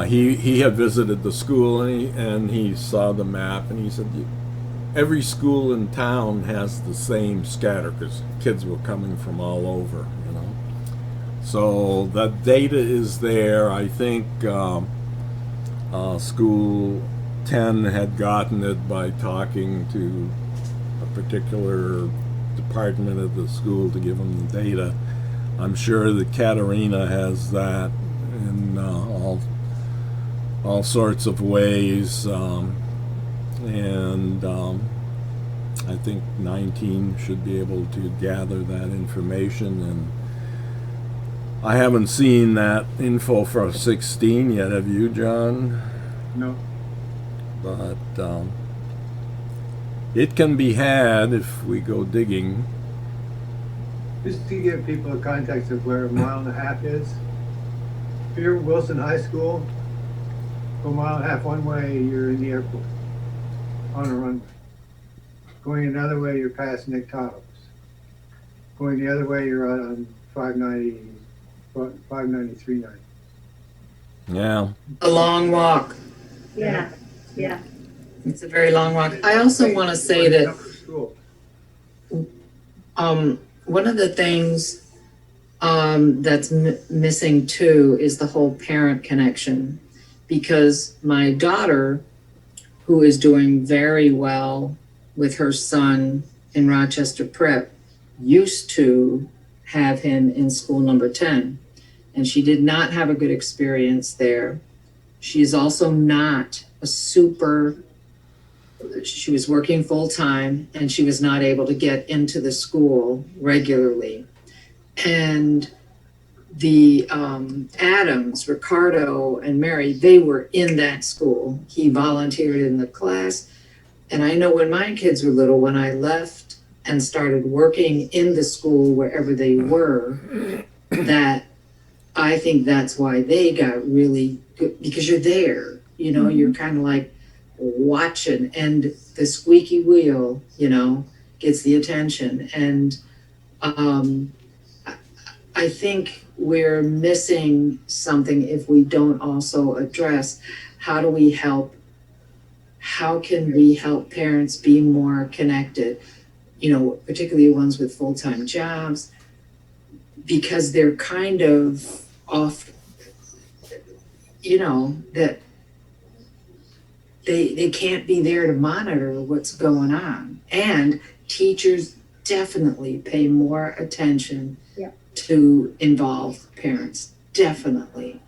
S1: he had visited the school, and he saw the map, and he said, every school in town has the same scatter, because kids were coming from all over, So that data is there. I think School 10 had gotten it by talking to a particular department of the school to give them the data. I'm sure that Katerina has that in all sorts of ways, and I think 19 should be able to gather that information. And I haven't seen that info for 16 yet. Have you, John?
S4: No.
S1: But it can be had if we go digging.
S4: Just to give people a context of where a mile and a half is. If you're at Wilson High School, go a mile and a half one way, you're in the airport on a runway. Going another way, you're past Nick Toddles. Going the other way, you're out on 593.
S1: Yeah.
S2: A long walk.
S6: Yeah.
S3: Yeah.
S8: It's a very long walk. I also want to say that one of the things that's missing too is the whole parent connection, because my daughter, who is doing very well with her son in Rochester Prep, used to have him in school number 10, and she did not have a good experience there. She is also not a she was working full time and she was not able to get into the school regularly. And the Adams, Ricardo, and Mary, they were in that school. He volunteered in the class. And I know when my kids were little, when I left and started working in the school wherever they were, that I think that's why they got really good, because you're there, you know, you're kind of like watching, and the squeaky wheel, you know, gets the attention. And I think we're missing something if we don't also address how can we help parents be more connected, you know, particularly ones with full-time jobs, because they're kind of off, you know, that they can't be there to monitor what's going on. And teachers definitely pay more attention to involve parents, definitely.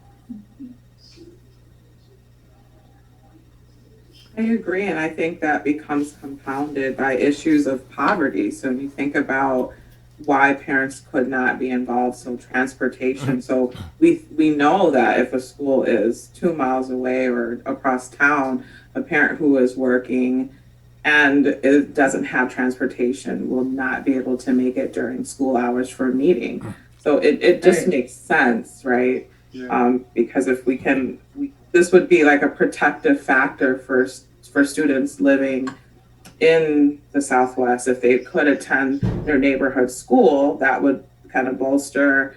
S7: I agree, and I think that becomes compounded by issues of poverty. So when you think about why parents could not be involved, so transportation. So we know that if a school is 2 miles away or across town, a parent who is working and it doesn't have transportation will not be able to make it during school hours for a meeting. So it just makes sense, right?
S4: Yeah.
S7: Because if this would be like a protective factor for students living in the Southwest. If they could attend their neighborhood school, that would kind of bolster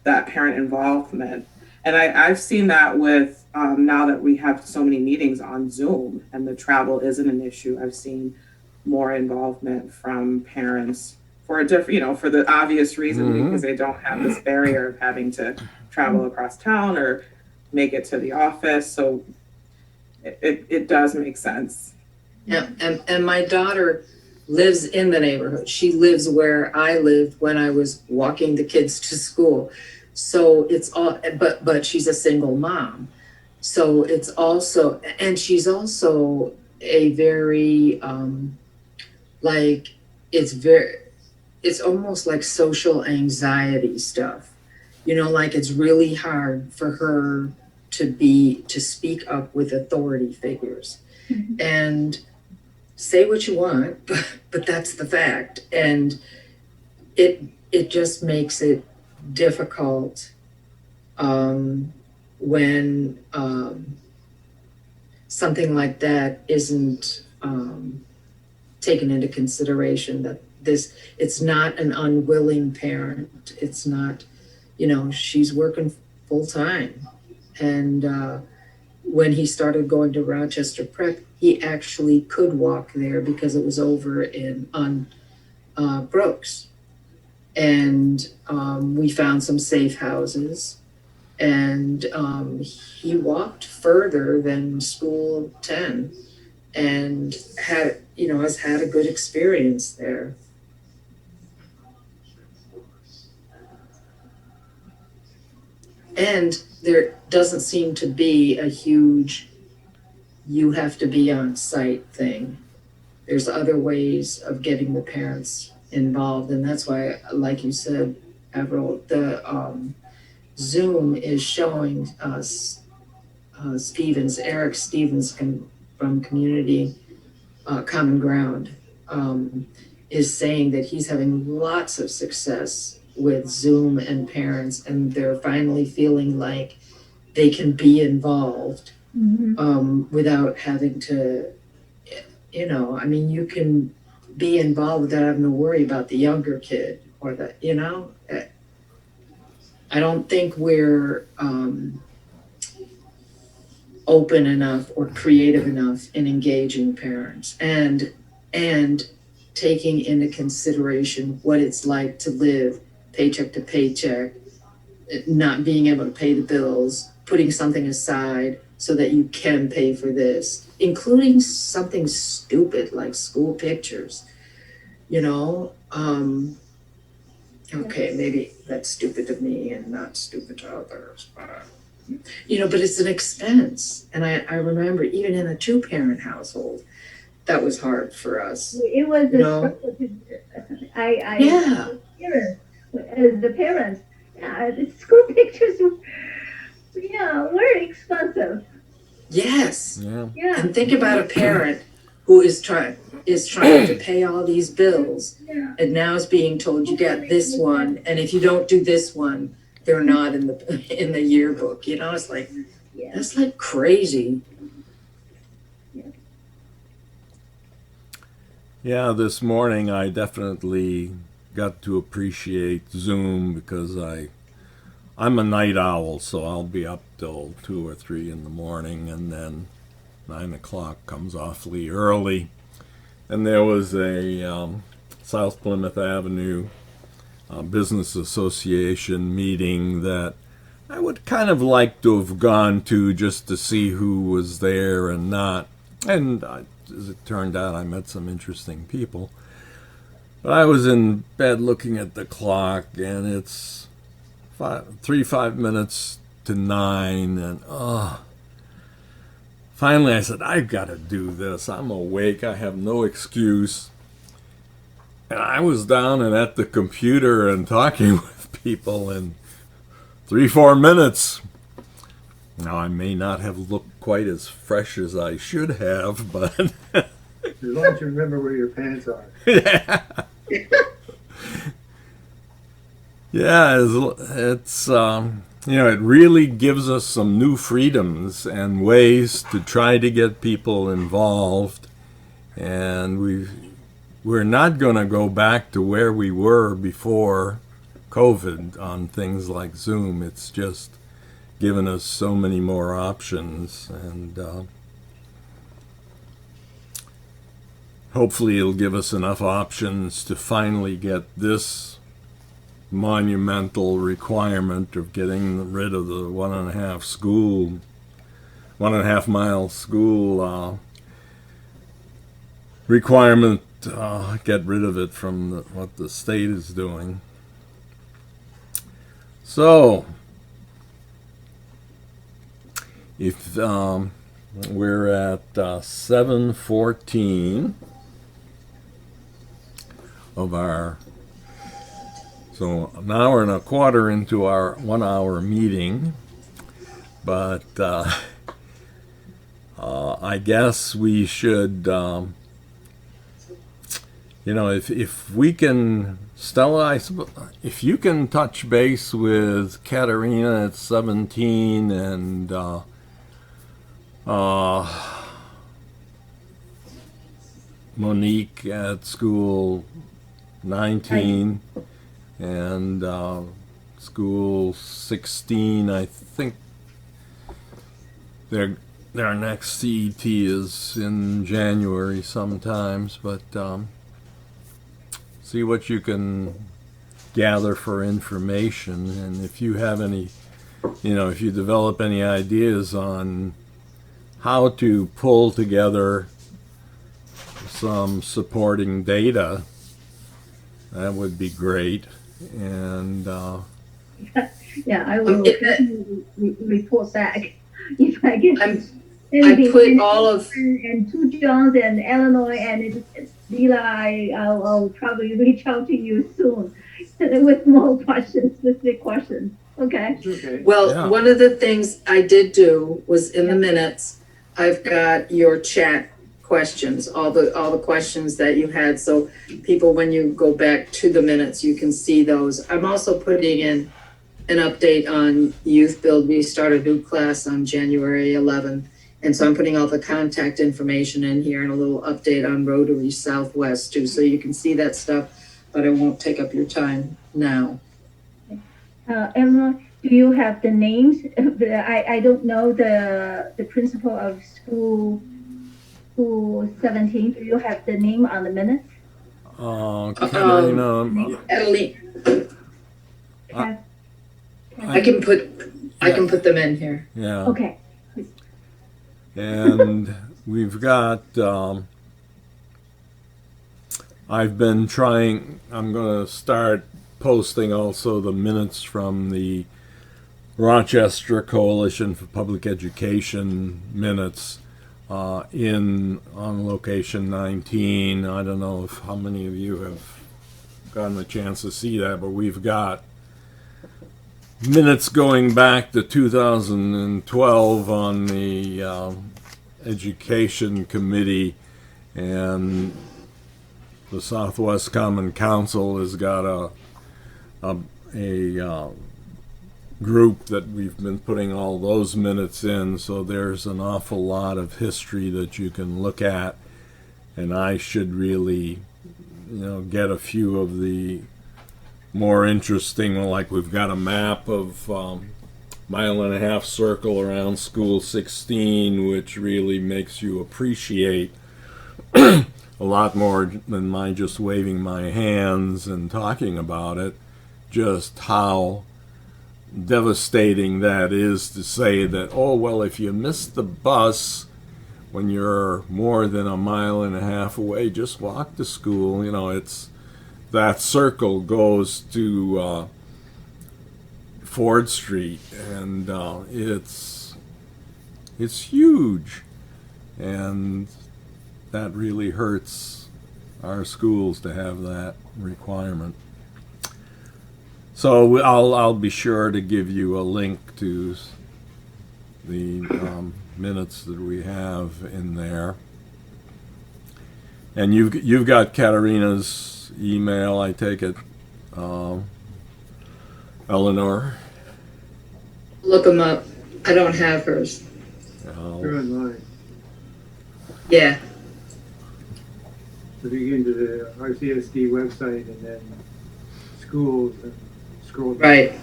S7: that parent involvement. And I've seen that with now that we have so many meetings on Zoom and the travel isn't an issue, I've seen more involvement from parents for a different, you know, for the obvious reason, because they don't have this barrier of having to travel across town or make it to the office. So it does make sense.
S8: Yeah, and my daughter lives in the neighborhood. She lives where I lived when I was walking the kids to school. So it's all, but she's a single mom. So it's also, and she's also a very, it's almost like social anxiety stuff. You know, like it's really hard for her to speak up with authority figures. And say what you want, but that's the fact. And it just makes it difficult when something like that isn't taken into consideration, that it's not an unwilling parent. It's not, you know, she's working full time. And when he started going to Rochester Prep, he actually could walk there because it was over on Brooks. And we found some safe houses, and he walked further than school 10 and has had a good experience there. And there doesn't seem to be a huge you have to be on site thing. There's other ways of getting the parents involved, and that's why, like you said, Avril, the Zoom is showing us Eric Stevens from Community Common Ground is saying that he's having lots of success with Zoom and parents, and they're finally feeling like they can be involved without having to, you know, I mean, you can be involved without having to worry about the younger kid or the, you know, I don't think we're open enough or creative enough in engaging parents and taking into consideration what it's like to live paycheck to paycheck, not being able to pay the bills, putting something aside so that you can pay for this, including something stupid like school pictures, you know? Okay, maybe that's stupid to me and not stupid to others, but but it's an expense. And I remember even in a 2-parent household, that was hard for us.
S6: It was
S8: You know?
S6: I
S8: Yeah.
S6: parents, as the parents, the school pictures were expensive.
S8: Yes.
S1: Yeah.
S6: Yeah,
S8: And think about a parent who is trying to pay all these bills
S6: yeah.
S8: and now is being told you got this one, and if you don't do this one, they're not in the yearbook. It's like
S6: Yeah.
S8: that's like crazy.
S1: Yeah, this morning I definitely got to appreciate Zoom because I'm a night owl, so I'll be up till 2 or 3 in the morning, and then 9 o'clock comes awfully early. And there was a South Plymouth Avenue Business Association meeting that I would kind of like to have gone to just to see who was there and not. And as it turned out, I met some interesting people. But I was in bed looking at the clock, and it's 5 minutes to 9, and finally I said, I've got to do this. I'm awake. I have no excuse. And I was down and at the computer and talking with people in 3-4 minutes. Now, I may not have looked quite as fresh as I should have, but
S4: As long as you remember where your pants are.
S1: yeah. Yeah, it's it really gives us some new freedoms and ways to try to get people involved, and we're not going to go back to where we were before COVID on things like Zoom. It's just given us so many more options, and hopefully it'll give us enough options to finally get this monumental requirement of getting rid of the 1.5 mile school requirement, get rid of it from what the state is doing. So, if we're at 7:14 of our, so an hour and a quarter into our 1 hour meeting, but I guess we should, if we can, Stella, if you can touch base with Katerina at 17 and Monique at school 19 and school 16, I think their next CET is in January sometimes, but see what you can gather for information, and if you have any, if you develop any ideas on how to pull together some supporting data, that would be great. And
S6: Yeah, I will report back if I get
S8: I
S6: anything.
S8: put all of
S6: And 2 Johns and Illinois and Leela, I'll probably reach out to you soon with more questions, specific questions. Okay.
S4: Okay.
S8: Well,
S1: Yeah.
S8: one of the things I did do was in the minutes, I've got your chat questions, all the questions that you had. So people, when you go back to the minutes, you can see those. I'm also putting in an update on Youth Build. We start a new class on January 11th. And so I'm putting all the contact information in here and a little update on Rotary Southwest too. So you can see that stuff, but I won't take up your time now.
S6: Eleanor, Do you have the names? I don't know the principal of school 17. Do you have the name on the minutes?
S1: Katerina,
S8: Adeline,
S6: Kath-
S8: I can put them in here.
S1: yeah.
S6: Okay.
S1: And we've got, I've been trying, I'm going to start posting also the minutes from the Rochester Coalition for Public Education minutes on location 19. I don't know if how many of you have gotten a chance to see that, but we've got minutes going back to 2012 on the Education Committee, and the Southwest Common Council has got a group that we've been putting all those minutes in, so there's an awful lot of history that you can look at, and I should really, get a few of the more interesting, like we've got a map of mile-and-a-half circle around School 16, which really makes you appreciate a lot more than my just waving my hands and talking about it, just how devastating that is to say that, oh, well, if you miss the bus when you're more than a mile and a half away, just walk to school. It's that circle goes to Ford Street, and it's huge, and that really hurts our schools to have that requirement. So I'll be sure to give you a link to the minutes that we have in there. And you've got Katerina's email, I take it, Eleanor.
S8: Look them up. I don't have hers.
S4: They're online.
S8: Yeah.
S4: So if you get into the RCSD website and then schools and scroll down.
S8: Right.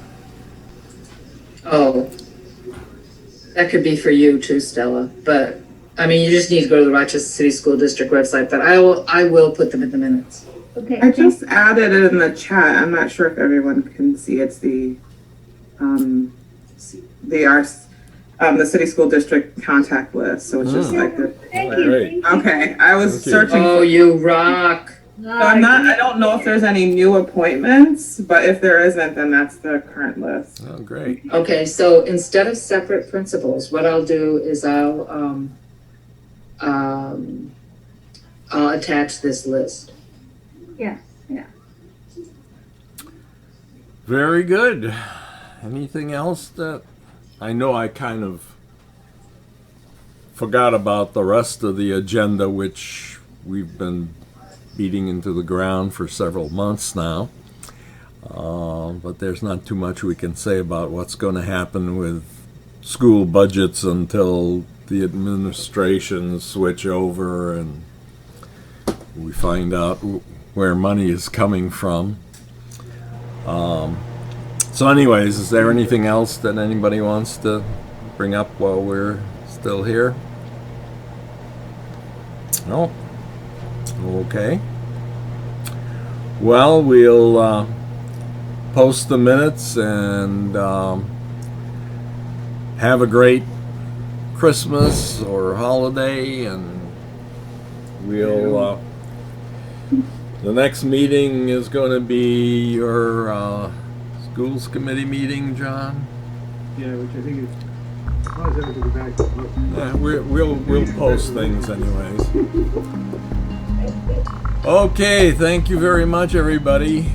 S8: Oh, that could be for you too, Stella. But I mean, you just need to go to the Rochester City School District website. But I will put them in the minutes.
S6: Okay.
S7: I just added it in the chat. I'm not sure if everyone can see. It's the city school district contact list. So it's just like the.
S1: Great.
S7: Okay, I was
S1: Thank you.
S7: searching.
S8: Oh, you rock.
S7: So I don't know if there's any new appointments, but if there isn't, then that's the current list.
S1: Oh, great.
S8: Okay, so instead of separate principals, what I'll do is I'll attach this list.
S6: Yeah.
S1: Very good. Anything else that I know I kind of forgot about the rest of the agenda, which we've been beating into the ground for several months now. But there's not too much we can say about what's going to happen with school budgets until the administrations switch over and we find out where money is coming from. So anyways, is there anything else that anybody wants to bring up while we're still here? No? Okay. Well, we'll post the minutes and have a great Christmas or holiday, and we'll the next meeting is going to be your schools committee meeting, John.
S4: Yeah, which I think is, as long as everything goes back to the book.
S1: Yeah, we'll post things anyways. Okay, thank you very much, everybody.